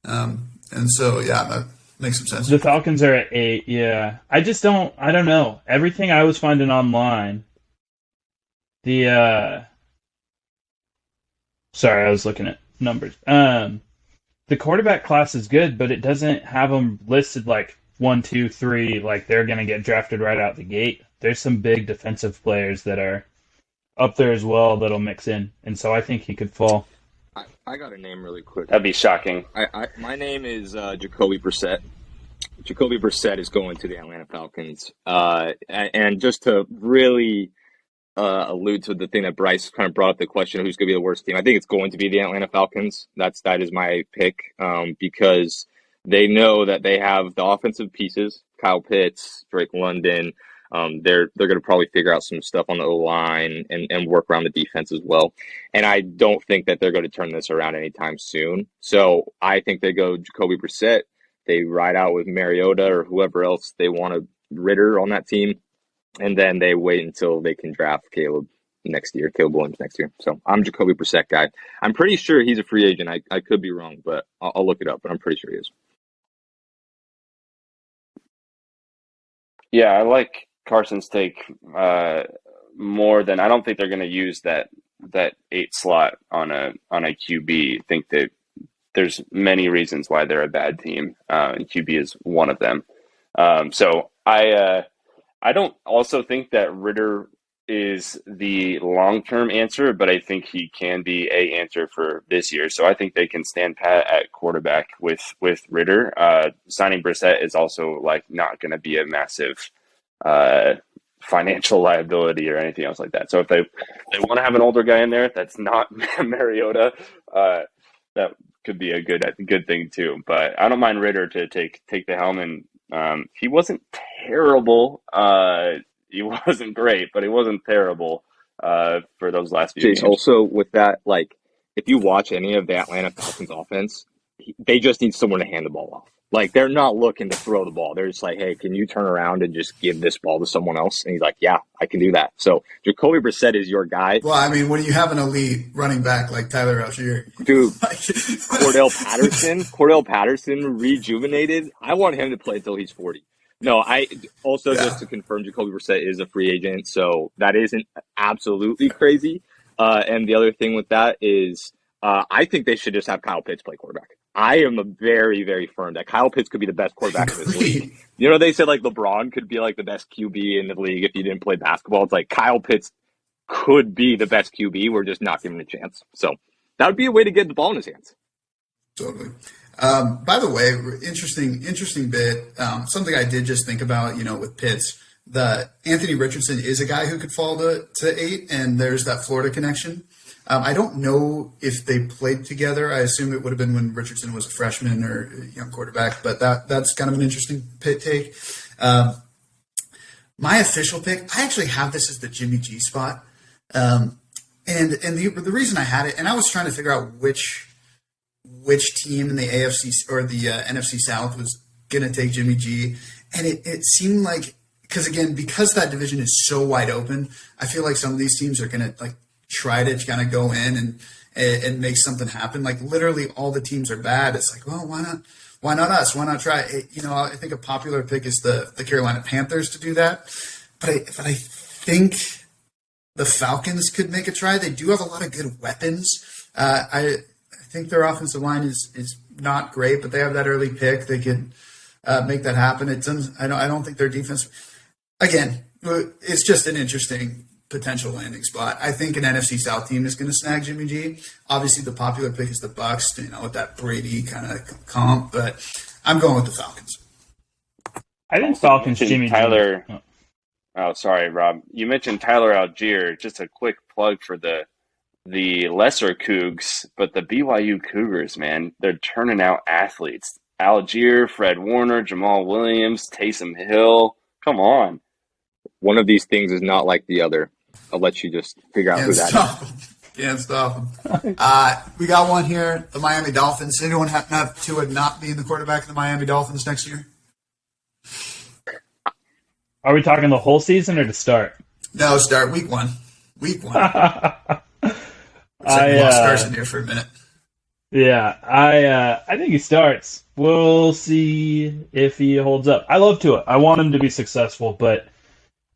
And so, yeah, that makes some sense. The Falcons are at 8, yeah. I don't know. Everything I was finding online, sorry, I was looking at numbers. The quarterback class is good, but it doesn't have them listed 1, 2, 3, they're going to get drafted right out the gate. There's some big defensive players that are up there as well that'll mix in, and so I think he could fall. I got a name really quick. That'd be shocking. My name is Jacoby Brissett. Jacoby Brissett is going to the Atlanta Falcons. And just to really allude to the thing that Bryce kind of brought up, the question of who's going to be the worst team, I think it's going to be the Atlanta Falcons. That is my pick, because they know that they have the offensive pieces, Kyle Pitts, Drake London. They're going to probably figure out some stuff on the O-line and work around the defense as well. And I don't think that they're going to turn this around anytime soon. So I think they go Jacoby Brissett. They ride out with Mariota or whoever else they want to Ritter on that team. And then they wait until they can draft Caleb Williams next year. So I'm Jacoby Brissett guy. I'm pretty sure he's a free agent. I could be wrong, but I'll look it up, but I'm pretty sure he is. Yeah, I like Carson's take more than I don't think they're going to use that 8 slot on a QB. I think that there's many reasons why they're a bad team, and QB is one of them. So I don't also think that Ritter is the long-term answer, but I think he can be a answer for this year. So I think they can stand pat at quarterback with Ritter. Signing Brissett is also not going to be a massive financial liability or anything else like that. So if they want to have an older guy in there that's not Mariota, that could be a good thing too. But I don't mind Ritter to take the helm, and he wasn't terrible. He wasn't great, but he wasn't terrible for those last few games. Also, with that, if you watch any of the Atlanta Falcons offense, they just need someone to hand the ball off. They're not looking to throw the ball. They're just hey, can you turn around and just give this ball to someone else? And he's like, yeah, I can do that. So Jacoby Brissett is your guy. Well, I mean, when you have an elite running back like Tyler Algier, dude, Cordell Patterson rejuvenated. I want him to play until he's 40. No, I also Yeah. just to confirm, Jacoby Brissett is a free agent, so that isn't absolutely crazy. And the other thing with that is, I think they should just have Kyle Pitts play quarterback. I am a very, very firm that Kyle Pitts could be the best quarterback in this league. Agreed. You know, they said like LeBron could be like the best QB in the league if he didn't play basketball. It's like Kyle Pitts could be the best QB. We're just not giving him a chance. So that would be a way to get the ball in his hands. Totally. By the way, interesting bit. Something I did just think about, with Pitts, the Anthony Richardson is a guy who could fall to 8, and there's that Florida connection. I don't know if they played together. I assume it would have been when Richardson was a freshman or a young quarterback, but that's kind of an interesting take. My official pick, I actually have this as the Jimmy G spot. And the reason I had it, and I was trying to figure out which team in the AFC or the NFC South was going to take Jimmy G. And it seemed like, because that division is so wide open, I feel like some of these teams are going to try to kind of go in and make something happen. Like literally all the teams are bad. It's like, well, why not? Why not us? Why not try? I think a popular pick is the Carolina Panthers to do that. But I think the Falcons could make a try. They do have a lot of good weapons. I think their offensive line is not great, but they have that early pick. They could make that happen. I don't think their defense. Again, it's just an interesting potential landing spot. I think an NFC South team is going to snag Jimmy G. Obviously, the popular pick is the Bucs, with that Brady kind of comp, but I'm going with the Falcons. I think Falcons Jimmy Tyler. G. Oh, sorry, Rob. You mentioned Tyler Algier. Just a quick plug for the lesser Cougs, but the BYU Cougars, man, they're turning out athletes. Algier, Fred Warner, Jamal Williams, Taysom Hill. Come on. One of these things is not like the other. I'll let you just figure out who that is. Can't stop them. We got one here, the Miami Dolphins. Anyone have Tua not being the quarterback of the Miami Dolphins next year? Are we talking the whole season or to start? No, start week one. Week one. I lost Carson here for a minute. Yeah, I think he starts. We'll see if he holds up. I love Tua. I want him to be successful, but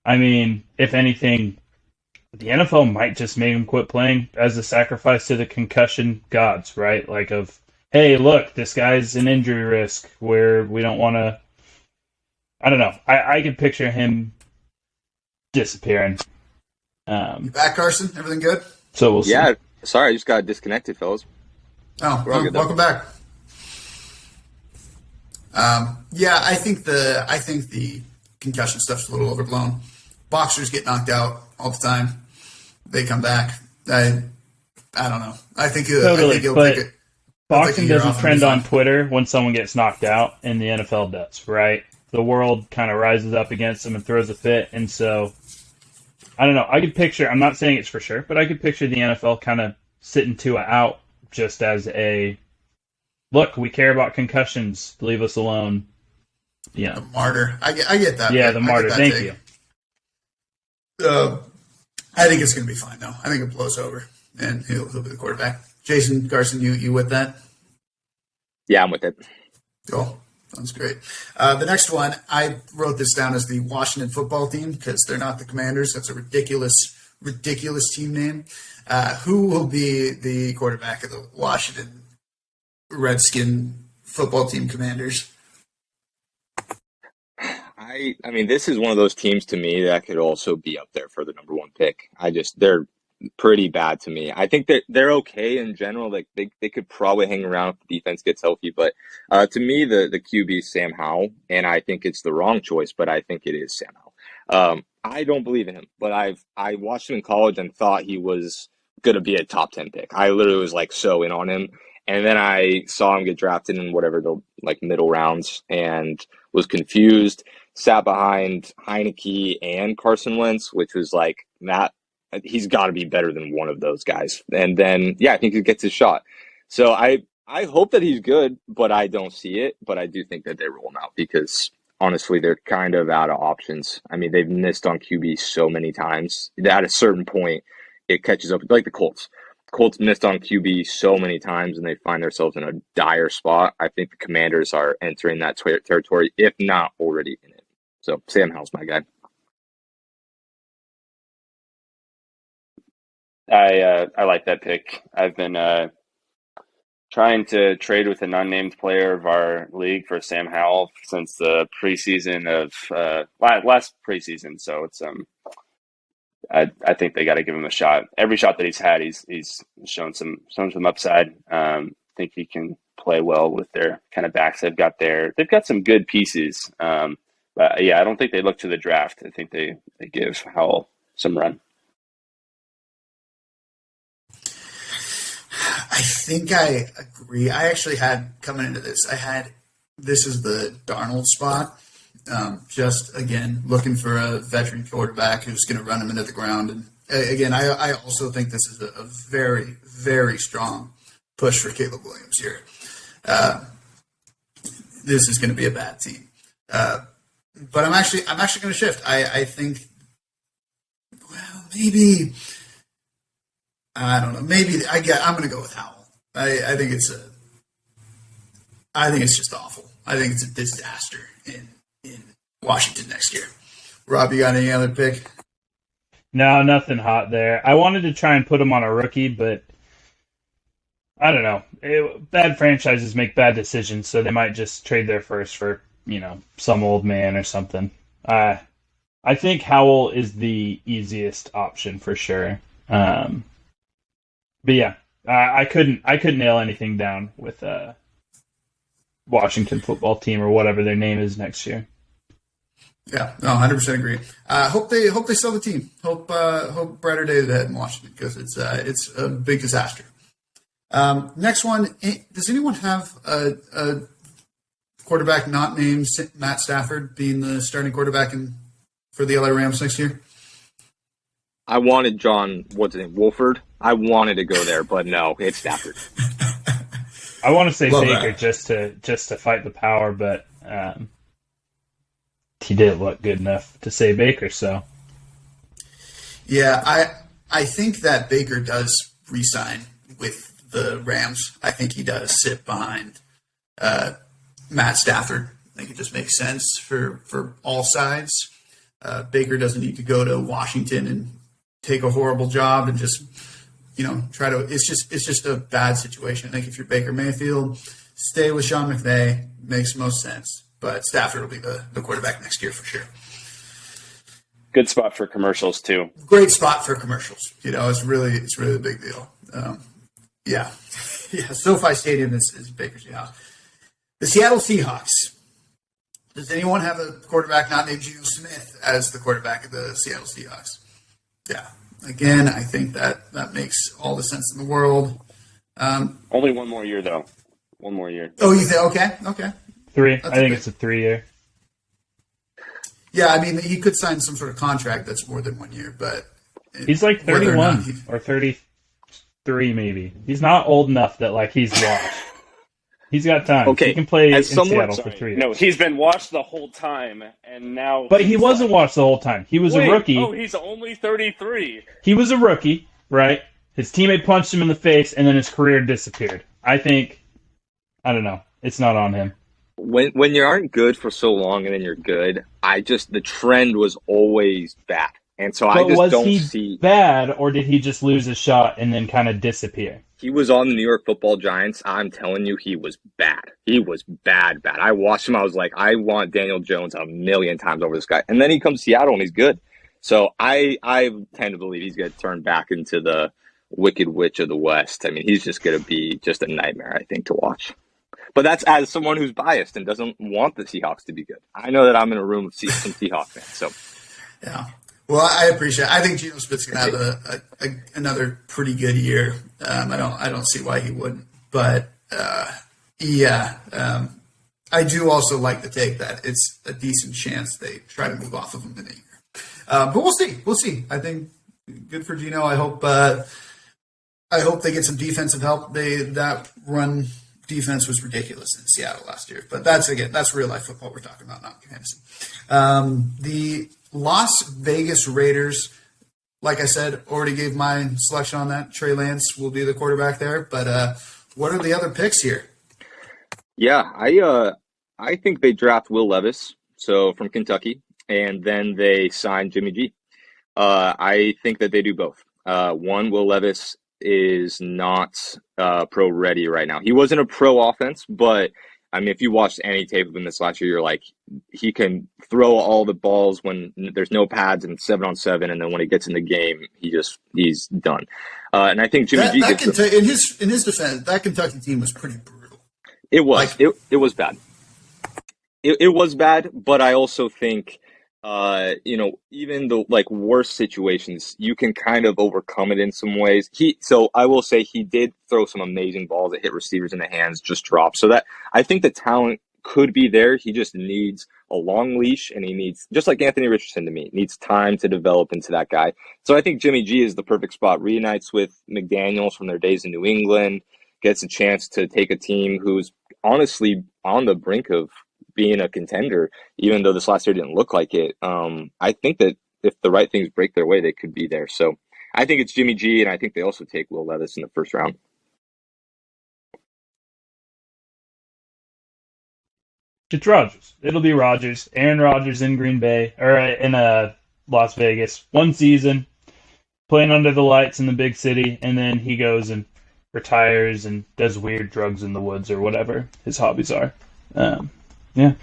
I mean, if anything, the NFL might just make him quit playing as a sacrifice to the concussion gods, right? Like hey, look, this guy's an injury risk where we don't want to. I don't know. I could picture him disappearing. You back, Carson? Everything good? So we'll see. Yeah, sorry, I just got disconnected, fellas. Oh, welcome back. I think the concussion stuff's a little overblown. Boxers get knocked out all the time. They come back. I don't know. I think he'll take it. Boxing doesn't trend on Twitter when someone gets knocked out, and the NFL does, right? The world kind of rises up against them and throws a fit, and so I don't know. I could picture. I'm not saying it's for sure, but I could picture the NFL kind of sitting Tua out just as a look. We care about concussions. Leave us alone. Yeah, the martyr. I get that. Yeah, the martyr. Thank you. I think it's going to be fine, though. I think it blows over, and he'll be the quarterback. Jason, Carson, you with that? Yeah, I'm with it. Cool. Sounds great. The next one, I wrote this down as the Washington football team because they're not the Commanders. That's a ridiculous team name. Who will be the quarterback of the Washington Redskin football team Commanders? I mean, this is one of those teams to me that could also be up there for the number 1 pick. They're pretty bad to me. I think that they're okay in general. Like they could probably hang around if the defense gets healthy. But to me, the QB is Sam Howell, and I think it's the wrong choice, but I think it is Sam Howell. I don't believe in him, but I watched him in college and thought he was going to be a top 10 pick. I literally was like so in on him. And then I saw him get drafted in whatever the middle rounds and was confused, sat behind Heineke and Carson Wentz, which was like that. He's got to be better than one of those guys. And then, I think he gets his shot. So I hope that he's good, but I don't see it. But I do think that they roll him out because honestly, they're kind of out of options. I mean, they've missed on QB so many times that at a certain point, it catches up. Like the Colts. Colts missed on QB so many times and they find themselves in a dire spot. I think the Commanders are entering that territory, if not already in it. So Sam Howell's my guy. I like that pick. I've been trying to trade with an unnamed player of our league for Sam Howell since the preseason of last preseason. So it's I think they got to give him a shot. Every shot that he's had, he's shown some upside. I think he can play well with their kind of backs they've got there. They've got some good pieces. But yeah, I don't think they look to the draft. I think they give Howell some run. I think I agree. I actually had, coming into this, this is the Darnold spot. Just, again, looking for a veteran quarterback who's going to run him into the ground. And, again, I also think this is a very, very strong push for Caleb Williams here. This is going to be a bad team. But I'm actually going to shift. I think, well, maybe, I don't know. Maybe I'm going to go with Howell. I think it's just awful. I think it's a disaster in Washington next year. Rob, you got any other pick? No, nothing hot there. I wanted to try and put him on a rookie, but I don't know. Bad franchises make bad decisions, so they might just trade their first for, some old man or something. I think Howell is the easiest option for sure. But yeah, I couldn't nail anything down with Washington football team or whatever their name is next year. Yeah, no, 100% agree. Hope they sell the team. Hope brighter days ahead in Washington because it's a big disaster. Next one. Does anyone have a quarterback not named Matt Stafford being the starting quarterback for the LA Rams next year? I wanted Wolford. I wanted to go there, but no, it's Stafford. I want to say Love Baker that. just to fight the power, but he didn't look good enough to say Baker. So yeah, I think that Baker does re-sign with the Rams. I think he does sit behind Matt Stafford. I think it just makes sense for all sides. Baker doesn't need to go to Washington and take a horrible job and just try to. It's just a bad situation. I think if you're Baker Mayfield, stay with Sean McVay. Makes most sense. But Stafford will be the quarterback next year for sure. Good spot for commercials too. Great spot for commercials. It's really a big deal. Yeah. SoFi Stadium is Baker's house. The Seattle Seahawks. Does anyone have a quarterback not named Geno Smith as the quarterback of the Seattle Seahawks? Yeah. Again, I think that makes all the sense in the world. Only one more year though. One more year. Oh, you think? Okay. 3. I think it's a 3-year. Yeah, I mean, he could sign some sort of contract that's more than 1 year, but he's like 31 or 33 maybe. He's not old enough that he's washed. He's got time. Okay, he can play in someone- Seattle for 3 years. No, he's been washed the whole time, and now. But he wasn't washed the whole time. He was a rookie. Oh, he's only 33. He was a rookie, right? His teammate punched him in the face, and then his career disappeared. I don't know. It's not on him. When you aren't good for so long and then you're good, the trend was always bad. And so I just don't see. Bad, or did he just lose his shot and then kind of disappear? He was on the New York Football Giants. I'm telling you, he was bad. He was bad. I watched him. I was like, I want Daniel Jones a million times over this guy. And then he comes to Seattle and he's good. So I tend to believe he's going to turn back into the Wicked Witch of the West. I mean, he's just going to be just a nightmare, I think, to watch. But that's as someone who's biased and doesn't want the Seahawks to be good. I know that I'm in a room with some Seahawks fans. So, yeah. Well, I appreciate it. I think Geno Smith's going to have another pretty good year. I don't see why he wouldn't. But, I do also like the take that it's a decent chance they try to move off of him in a year. But we'll see. We'll see. I think good for Geno. I hope they get some defensive help. That run defense was ridiculous in Seattle last year. But that's real life football we're talking about, not fantasy. The Las Vegas Raiders, like I said, already gave my selection on that. Trey Lance will be the quarterback there. But what are the other picks here? Yeah, I think they draft Will Levis, so from Kentucky. and then they signed Jimmy G. I think that they do both. One, Will Levis is not pro ready right now. He wasn't a pro offense, but I mean, if you watched any tape of him this last year, you're like, he can throw all the balls when there's no pads and 7-on-7, and then when he gets in the game, he's done. And I think Jimmy G in his defense, that Kentucky team was pretty brutal. It was. It was bad. It was bad, but I also think even the worst situations, you can kind of overcome it in some ways. So I will say he did throw some amazing balls that hit receivers in the hands, just dropped. So that I think the talent could be there. He just needs a long leash, and he needs, just like Anthony Richardson to me, needs time to develop into that guy. So I think Jimmy G is the perfect spot. Reunites with McDaniels from their days in New England, gets a chance to take a team who's honestly on the brink of being a contender, even though this last year didn't look like it. I think that if the right things break their way, they could be there. So I think it's Jimmy G, and I think they also take Will Levis in the first round. It's Rodgers. It'll be Rodgers. Aaron Rodgers in Green Bay, or in Las Vegas. One season, playing under the lights in the big city, and then he goes and retires and does weird drugs in the woods or whatever his hobbies are. Yeah.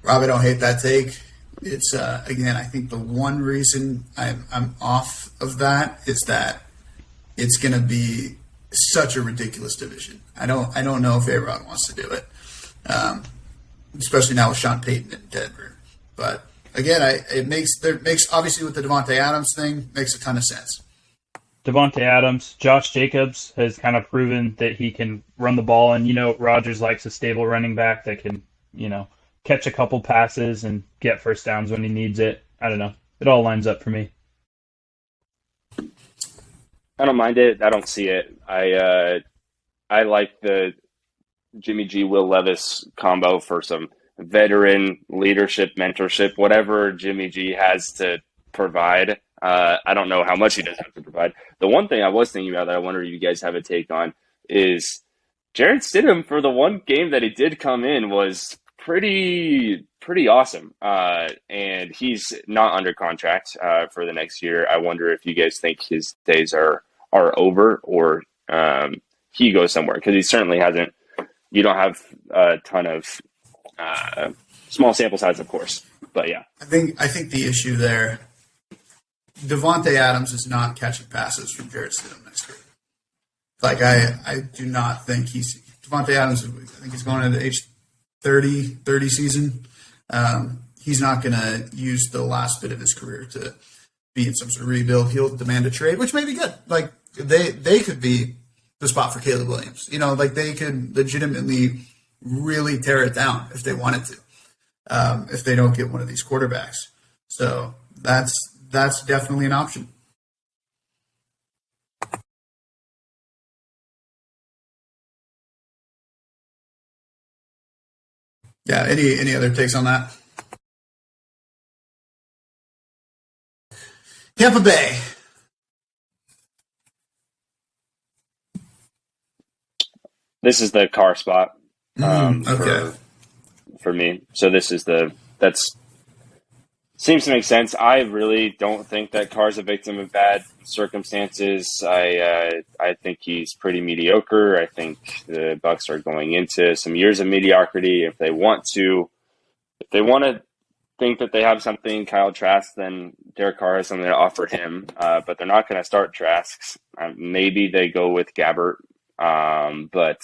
Rob, I don't hate that take. It's again, I think the one reason I'm off of that is that it's going to be such a ridiculous division. I don't know if A-Rod wants to do it, especially now with Sean Payton in Denver. But again, it makes obviously with the Devontae Adams thing makes a ton of sense. Devontae Adams, Josh Jacobs has kind of proven that he can run the ball, and Rodgers likes a stable running back that can catch a couple passes and get first downs when he needs it. I don't know. It all lines up for me. I don't mind it. I don't see it. I like the Jimmy G, Will Levis combo for some veteran leadership, mentorship, whatever Jimmy G has to provide. I don't know how much he does have to provide. The one thing I was thinking about that I wonder if you guys have a take on is Jarrett Stidham, for the one game that he did come in, was pretty awesome. And he's not under contract for the next year. I wonder if you guys think his days are over, or he goes somewhere, because he certainly hasn't. You don't have a ton of small sample size, of course, but yeah. I think the issue there, Devontae Adams is not catching passes from Jarrett Stidham next year. I do not think Devontae Adams. I think he's going into age 30 season. He's not going to use the last bit of his career to be in some sort of rebuild. He'll demand a trade, which may be good. They could be the spot for Caleb Williams. They could legitimately really tear it down if they wanted to, if they don't get one of these quarterbacks. So that's definitely an option. Yeah. Any other takes on that? Tampa Bay. This is the car spot Okay. for me. So this is that's seems to make sense. I really don't think that Carr's a victim of bad circumstances. I think he's pretty mediocre. I think the Bucs are going into some years of mediocrity. If they want to think that they have something, Kyle Trask, then Derek Carr has something to offer him. But they're not going to start Trask. Maybe they go with Gabbert. But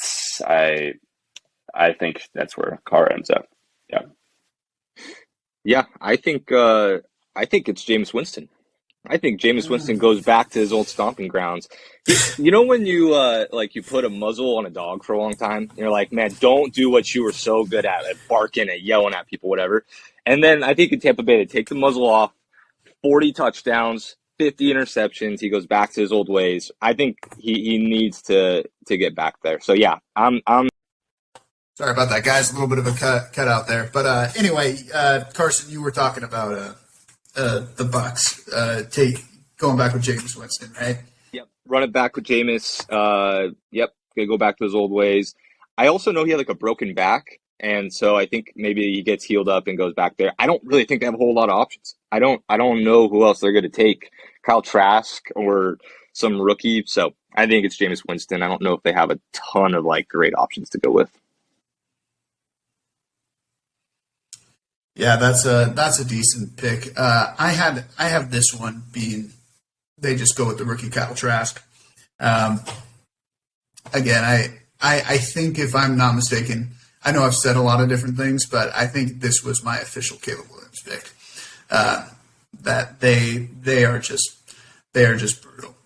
I think that's where Carr ends up. Yeah. Yeah, I think it's Jameis Winston. I think Jameis Winston goes back to his old stomping grounds. When you you put a muzzle on a dog for a long time, and you're like, man, don't do what you were so good at barking and yelling at people, whatever. And then I think in Tampa Bay, they take the muzzle off, 40 touchdowns, 50 interceptions. He goes back to his old ways. I think he needs to get back there. So yeah, I'm Sorry about that, guys. A little bit of a cut out there. But anyway, Carson, you were talking about the Bucs going back with Jameis Winston, right? Yep. Run it back with Jameis. Yep. Gonna go back to his old ways. I also know he had a broken back, and so I think maybe he gets healed up and goes back there. I don't really think they have a whole lot of options. I don't know who else they're going to take. Kyle Trask or some rookie. So I think it's Jameis Winston. I don't know if they have a ton of like great options to go with. Yeah, that's a decent pick. I have this one being they just go with the rookie Kyle Trask. Again, I think if I'm not mistaken, I know I've said a lot of different things, but I think this was my official Caleb Williams pick. That they are just brutal.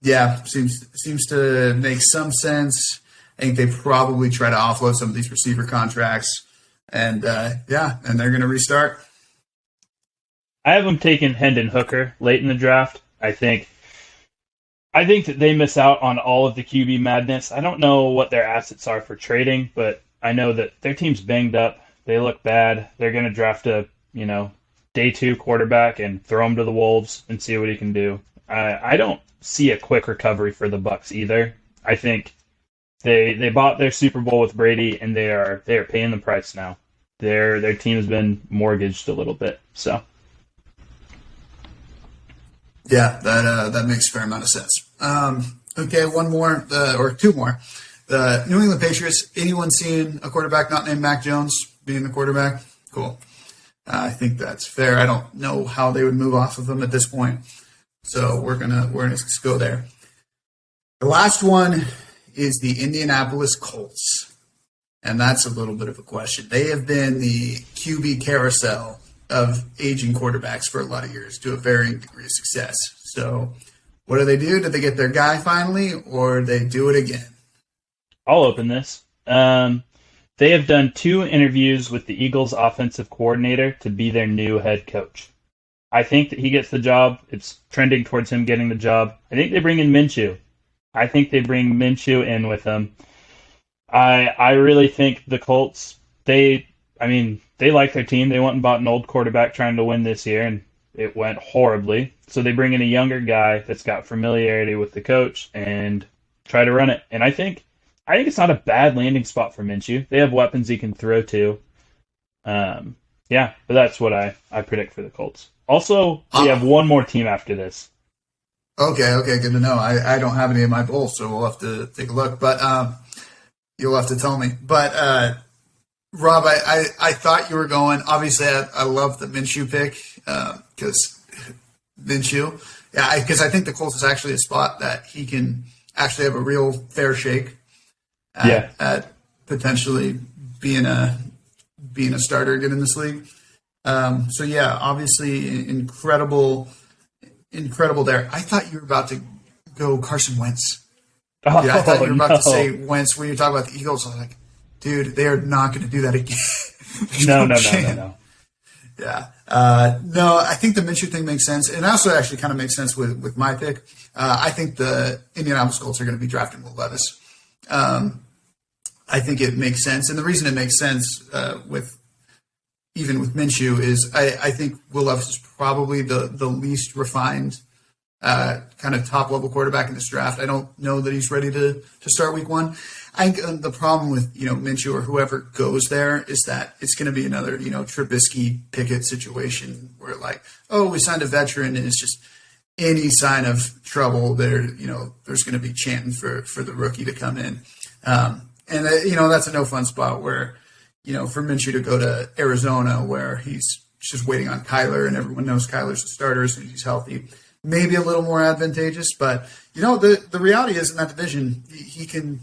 Yeah, seems to make some sense. I think they probably try to offload some of these receiver contracts, and and they're going to restart. I have them taking Hendon Hooker late in the draft. I think that they miss out on all of the QB madness. I don't know what their assets are for trading, but I know that their team's banged up. They look bad. They're going to draft a, day 2 quarterback and throw him to the Wolves and see what he can do. I don't see a quick recovery for the Bucs either. I think they bought their Super Bowl with Brady, and they are paying the price now. Their team has been mortgaged a little bit. So yeah, that makes a fair amount of sense. Okay, one more or two more. The New England Patriots. Anyone seeing a quarterback not named Mac Jones being the quarterback? Cool. I think that's fair. I don't know how they would move off of him at this point, so we're gonna just go there. The last one is the Indianapolis Colts, and that's a little bit of a question. They have been the QB carousel of aging quarterbacks for a lot of years to a varying degree of success. So what do? Did they get their guy finally, or they do it again? I'll open this. They have done 2 interviews with the Eagles offensive coordinator to be their new head coach. I think that he gets the job. It's trending towards him getting the job. I think they bring in Minshew. I think they bring Minshew in with them. I really think the Colts, they like their team. They went and bought an old quarterback trying to win this year, and it went horribly. So they bring in a younger guy that's got familiarity with the coach and try to run it. And I think it's not a bad landing spot for Minshew. They have weapons he can throw to. But that's what I predict for the Colts. Also, we have one more team after this. Okay, good to know. I don't have any in my bowl, so we'll have to take a look. But you'll have to tell me. But Rob, I thought you were going. Obviously, I love the Minshew pick because Minshew. Yeah, because I think the Colts is actually a spot that he can actually have a real fair shake at potentially being a starter again in this league. So yeah, obviously incredible there. I thought you were about to go Carson Wentz. I thought you were about to say Wentz when you talk about the Eagles. I was like, dude, they are not going to do that again. No. Yeah. No, I think the Minshew thing makes sense. And also actually kind of makes sense with my pick. I think the Indianapolis Colts are going to be drafting Will Levis. I think it makes sense. And the reason it makes sense with Minshew is I think Will Levis is probably the least refined kind of top-level quarterback in this draft. I don't know that he's ready to start week 1. I think the problem with, Minshew or whoever goes there is that it's going to be another, Trubisky Pickett situation where we signed a veteran and it's just any sign of trouble there, there's going to be chanting for the rookie to come in. And that's a no fun spot where, for Minshew to go to Arizona where he's just waiting on Kyler and everyone knows Kyler's the starter and he's healthy. Maybe a little more advantageous, but the reality is in that division, he can,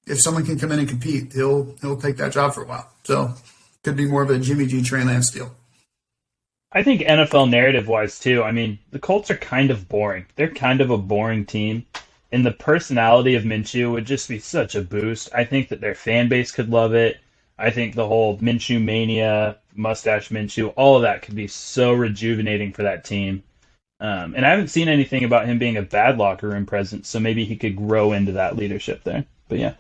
if someone can come in and compete, he'll take that job for a while. So could be more of a Jimmy G Trey Lance deal. I think NFL narrative wise too. I mean, the Colts are kind of boring. They're kind of a boring team, and the personality of Minshew would just be such a boost. I think that their fan base could love it. I think the whole Minshew mania, mustache Minshew, all of that could be so rejuvenating for that team. And I haven't seen anything about him being a bad locker room presence, so maybe he could grow into that leadership there. But yeah.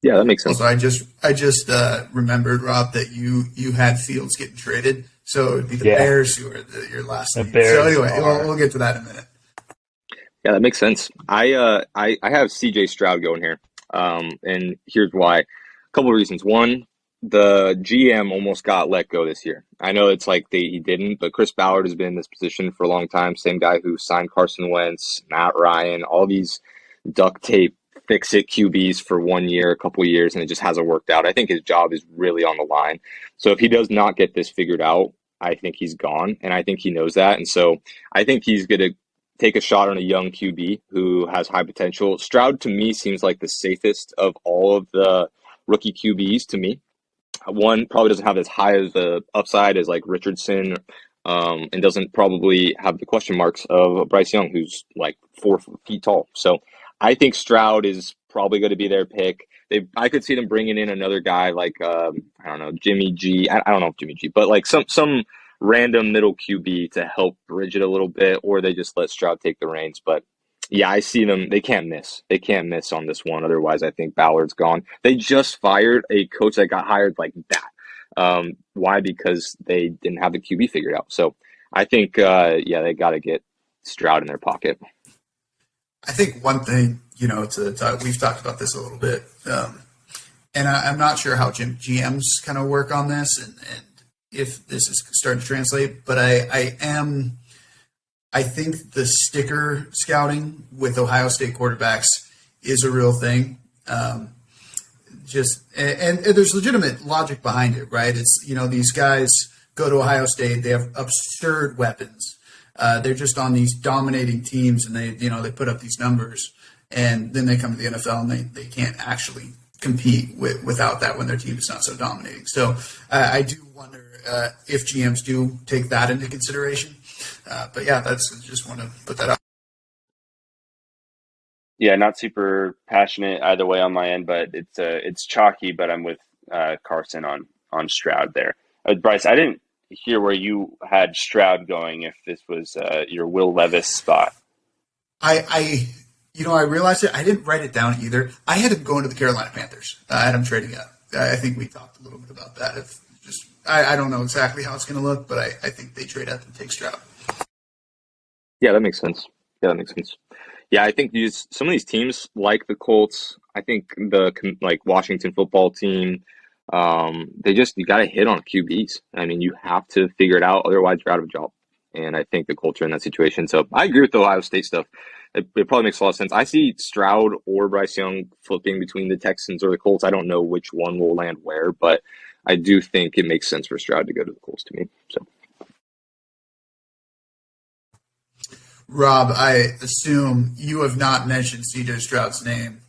Yeah, that makes sense. Also, I just remembered, Rob, that you had Fields getting traded, so it would be the Bears who are your last name. So anyway, we'll get to that in a minute. Yeah, that makes sense. I have C.J. Stroud going here, and here's why. couple of reasons. One, the GM almost got let go this year. I know it's like he didn't, but Chris Ballard has been in this position for a long time. Same guy who signed Carson Wentz, Matt Ryan, all these duct tape fix it QBs for 1 year, a couple of years, and it just hasn't worked out. I think his job is really on the line. So if he does not get this figured out, I think he's gone, and I think he knows that. And so I think he's going to take a shot on a young QB who has high potential. Stroud, to me, seems like the safest of all of the rookie QBs to me. One, probably doesn't have as high as the upside as like Richardson, and doesn't probably have the question marks of Bryce Young, who's like 4 feet tall. So I think Stroud is probably going to be their pick. I could see them bringing in another guy like I don't know, Jimmy G. I don't know if Jimmy G, but like some random middle QB to help bridge it a little bit, or they just let Stroud take the reins. But yeah, I see them. They can't miss. They can't miss on this one. Otherwise, I think Ballard's gone. They just fired a coach that got hired like that. Why? Because they didn't have the QB figured out. So I think, they got to get Stroud in their pocket. I think one thing, we've talked about this a little bit, and I'm not sure how GMs kind of work on this and if this is starting to translate, but I think the sticker scouting with Ohio State quarterbacks is a real thing. And there's legitimate logic behind it, right? It's, these guys go to Ohio State, they have absurd weapons. They're just on these dominating teams, and they put up these numbers, and then they come to the NFL and they can't actually compete without that when their team is not so dominating. So I do wonder if GMs do take that into consideration. But yeah, just want to put that out. Yeah, not super passionate either way on my end, but it's chalky. But I'm with Carson on Stroud there. Bryce, I didn't hear where you had Stroud going. If this was your Will Levis spot, I realized it. I didn't write it down either. I had him going to the Carolina Panthers. I had him trading up. I think we talked a little bit about that. I don't know exactly how it's going to look, but I think they trade up and take Stroud. Yeah, that makes sense. Yeah, I think some of these teams like the Colts, I think like Washington football team, you got to hit on QBs. I mean, you have to figure it out, otherwise you're out of a job. And I think the Colts are in that situation. So I agree with the Ohio State stuff. It probably makes a lot of sense. I see Stroud or Bryce Young flipping between the Texans or the Colts. I don't know which one will land where, but I do think it makes sense for Stroud to go to the Colts to me. So. Rob, I assume you have not mentioned CJ Stroud's name,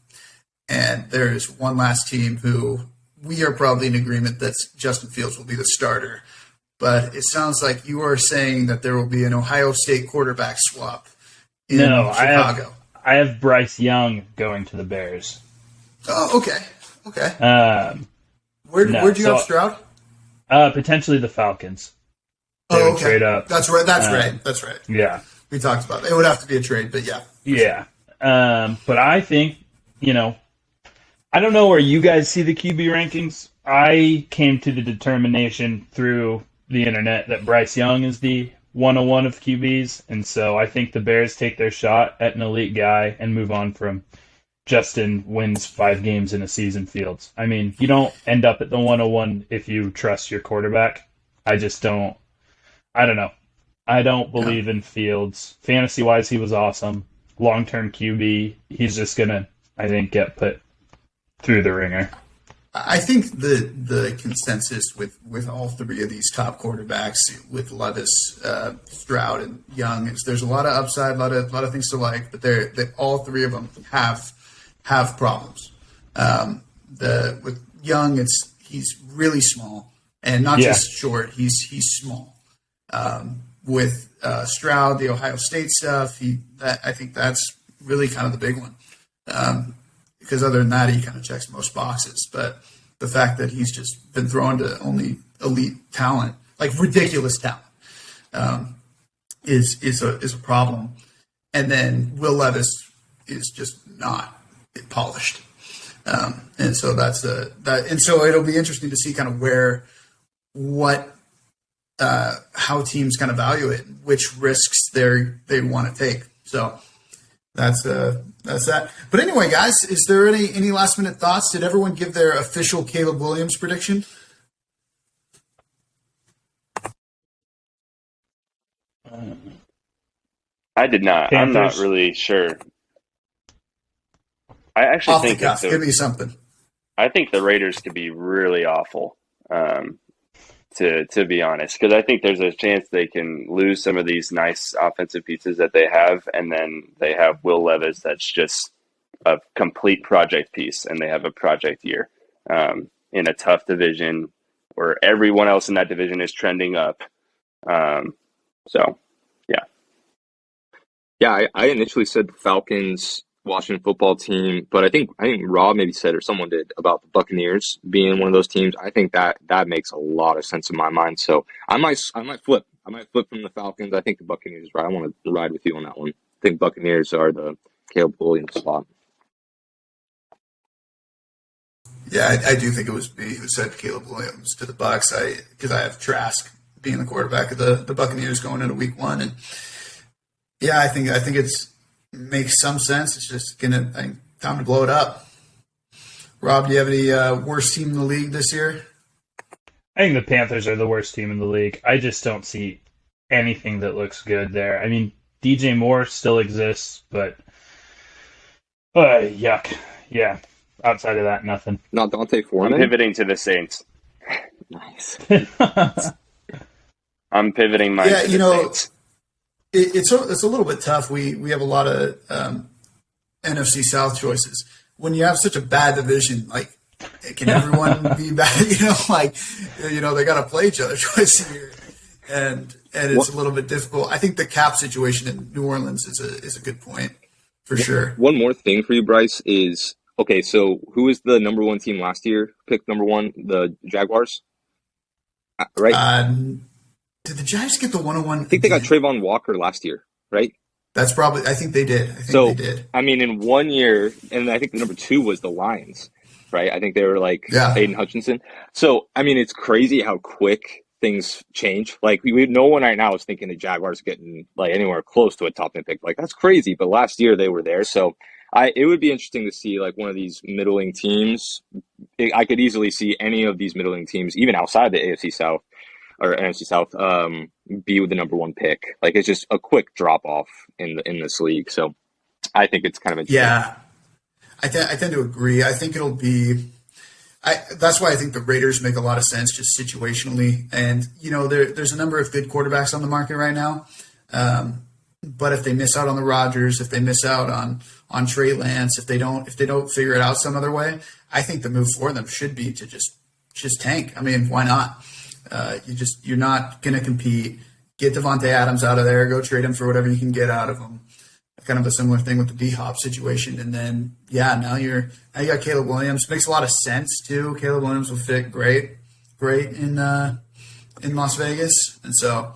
and there is one last team who we are probably in agreement that Justin Fields will be the starter. But it sounds like you are saying that there will be an Ohio State quarterback swap in Chicago. I have Bryce Young going to the Bears. Oh, okay. Where'd you have Stroud? Potentially the Falcons. They would trade up. That's right. That's right. Yeah. We talked about it. It would have to be a trade, but yeah. Yeah. But I think, I don't know where you guys see the QB rankings. I came to the determination through the internet that Bryce Young is the 101 of QBs, and so I think the Bears take their shot at an elite guy and move on from Justin wins 5 games in a season Fields. I mean, you don't end up at the 101 if you trust your quarterback. I don't know. I don't believe in Fields. Fantasy-wise, he was awesome. Long-term QB, he's just going to, I think, get put through the ringer. I think the consensus with all three of these top quarterbacks, with Levis, Stroud, and Young, is there's a lot of upside, a lot of things to like, but all three of them have problems. With Young, he's really small, and not just short. He's small. With Stroud, the Ohio State stuff, I think that's really kind of the big one. Because other than that, he kind of checks most boxes. But the fact that he's just been thrown to only elite talent, like ridiculous talent, is a problem. And then Will Levis is just not polished. And so and so it'll be interesting to see kind of how teams kind of value it, which risks they want to take. So that's That's that. But anyway, guys, is there any last minute thoughts? Did everyone give their official Caleb Williams prediction? I did not. Panthers. I'm not really sure. I actually Off the think cuff, give me something. I think the Raiders could be really awful, to be honest, because I think there's a chance they can lose some of these nice offensive pieces that they have, and then they have Will Levis that's just a complete project piece, and they have a project year in a tough division where everyone else in that division is trending up. So, yeah. Yeah, I initially said the Falcons, Washington football team, but I think Rob maybe said, or someone did, about the Buccaneers being one of those teams. I think that makes a lot of sense in my mind. So I might flip. I might flip from the Falcons. I think the Buccaneers, right? I want to ride with you on that one. I think Buccaneers are the Caleb Williams spot. Yeah, I do think it was me who said Caleb Williams to the Bucs. Because I have Trask being the quarterback of the Buccaneers going into Week 1, and yeah, I think it's makes some sense. It's just time to blow it up. Rob, do you have any worst team in the league this year? I think the Panthers are the worst team in the league. I just don't see anything that looks good there. I mean, DJ Moore still exists, but yuck. Yeah. Outside of that, nothing. Not Dante I'm Foreman. pivoting to the Saints. Nice. I'm pivoting mine to the Saints. It's a little bit tough. We have a lot of NFC South choices. When you have such a bad division, like, can everyone be bad? They got to play each other twice a year, and it's a little bit difficult. I think the cap situation in New Orleans is a good point for sure. One more thing for you, Bryce, is okay. So who was the number one team last year? Picked number one, the Jaguars, right? Did the Giants get the 101? I think they got Trayvon Walker last year, right? That's probably. I think they did. They did. I mean, in 1 year, and I think the number two was the Lions, right? I think they were like Aiden Hutchinson. So, I mean, it's crazy how quick things change. Like, no one right now is thinking the Jaguars getting like anywhere close to a top 10 pick. Like, that's crazy. But last year they were there. So, it would be interesting to see like one of these middling teams. I could easily see any of these middling teams, even outside the AFC South or NFC South, be with the number one pick. Like, it's just a quick drop off in this league. So I think it's kind of interesting. Yeah, I tend to agree. I think it'll be. That's why I think the Raiders make a lot of sense just situationally. And there's a number of good quarterbacks on the market right now. But if they miss out on the Rodgers, if they miss out on Trey Lance, if they don't figure it out some other way, I think the move for them should be to just tank. I mean, why not? You're not going to compete. Get Devontae Adams out of there. Go trade him for whatever you can get out of him. Kind of a similar thing with the D-Hop situation. And then, now you got Caleb Williams. Makes a lot of sense, too. Caleb Williams will fit great in Las Vegas. And so,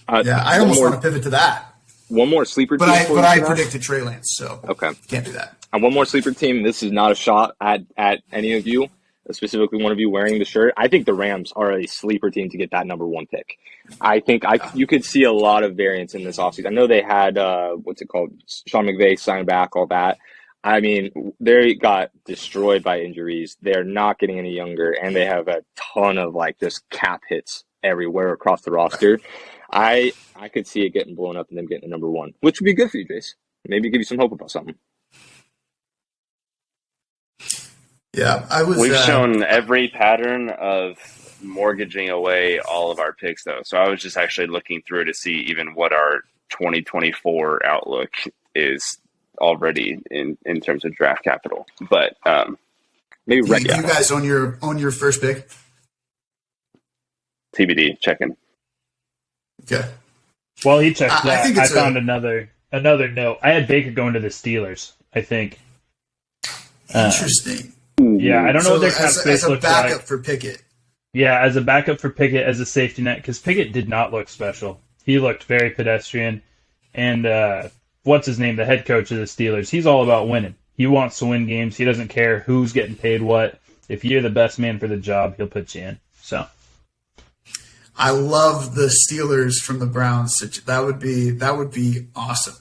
I almost want to pivot to that. One more sleeper team. But I predicted Trey Lance, so okay, can't do that. And one more sleeper team. This is not a shot at any of you, specifically one of you wearing the shirt. I think the Rams are a sleeper team to get that number one pick. I think you could see a lot of variance in this offseason. I know they had Sean McVay signed back, all that. I mean, they got destroyed by injuries. They're not getting any younger, and they have a ton of just cap hits everywhere across the roster. I could see it getting blown up and them getting the number one, which would be good for you, Jace. Maybe give you some hope about something. Yeah, We've shown every pattern of mortgaging away all of our picks, though. So I was just actually looking through to see even what our 2024 outlook is already in terms of draft capital. But maybe you guys own your first pick. TBD, checking. Okay. Well, he checked that. I think found another note. I had Baker going to the Steelers, I think. Interesting. Yeah, I don't know what their cap space looks like. As a backup for Pickett. Yeah, as a backup for Pickett, as a safety net, because Pickett did not look special. He looked very pedestrian. And what's his name, the head coach of the Steelers, he's all about winning. He wants to win games. He doesn't care who's getting paid what. If you're the best man for the job, he'll put you in. So I love the Steelers from the Browns. That would be awesome.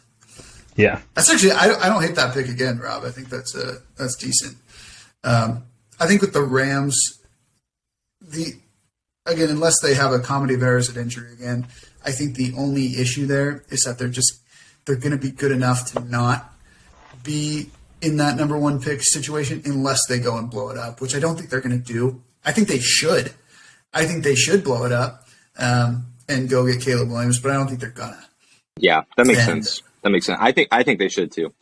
Yeah. That's actually I don't hate that pick again, Rob. I think that's decent. I think with the Rams, again, unless they have a comedy of errors at injury again, I think the only issue there is that they're going to be good enough to not be in that number one pick situation unless they go and blow it up, which I don't think they're going to do. I think they should. I think they should blow it up and go get Caleb Williams, but I don't think they're gonna. Yeah, that makes sense. That makes sense. I think they should too.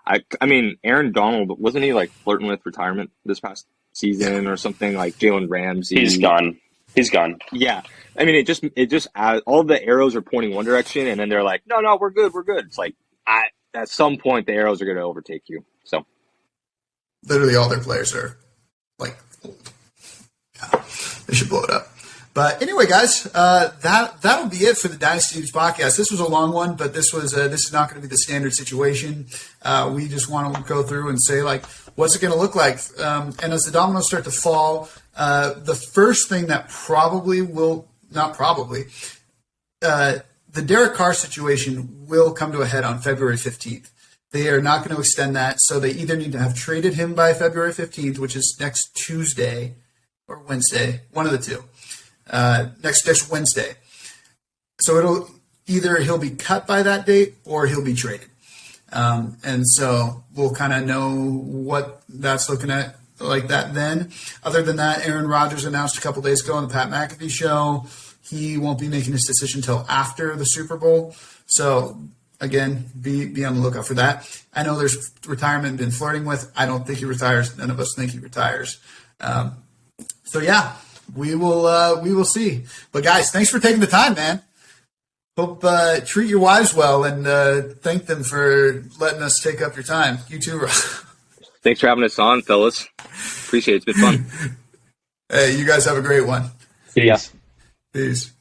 I mean, Aaron Donald, wasn't he like flirting with retirement this past season or something? Like Jalen Ramsey, He's gone. Yeah, I mean, it just all the arrows are pointing one direction, and then they're like, no, we're good. It's like at some point the arrows are going to overtake you. So literally, all their players are like old. Yeah, they should blow it up. But anyway, guys, that'll be it for the Dynasty Dudes podcast. This was a long one, but this is not going to be the standard situation. We just want to go through and say, like, what's it going to look like? And as the dominoes start to fall, the first thing that the Derek Carr situation will come to a head on February 15th. They are not going to extend that, so they either need to have traded him by February 15th, which is next Tuesday or Wednesday, one of the two. Next Wednesday. So he'll be cut by that date or he'll be traded. And so we'll kind of know what that's looking at like that then. Other than that, Aaron Rodgers announced a couple days ago on the Pat McAfee show he won't be making his decision until after the Super Bowl. So again, be on the lookout for that. I know there's retirement been flirting with. I don't think he retires. None of us think he retires. So yeah. We will see. But guys, thanks for taking the time, man. Hope treat your wives well and thank them for letting us take up your time. You too, Rob. Thanks for having us on, fellas. Appreciate it. It's been fun. Hey, you guys have a great one. Peace. Peace.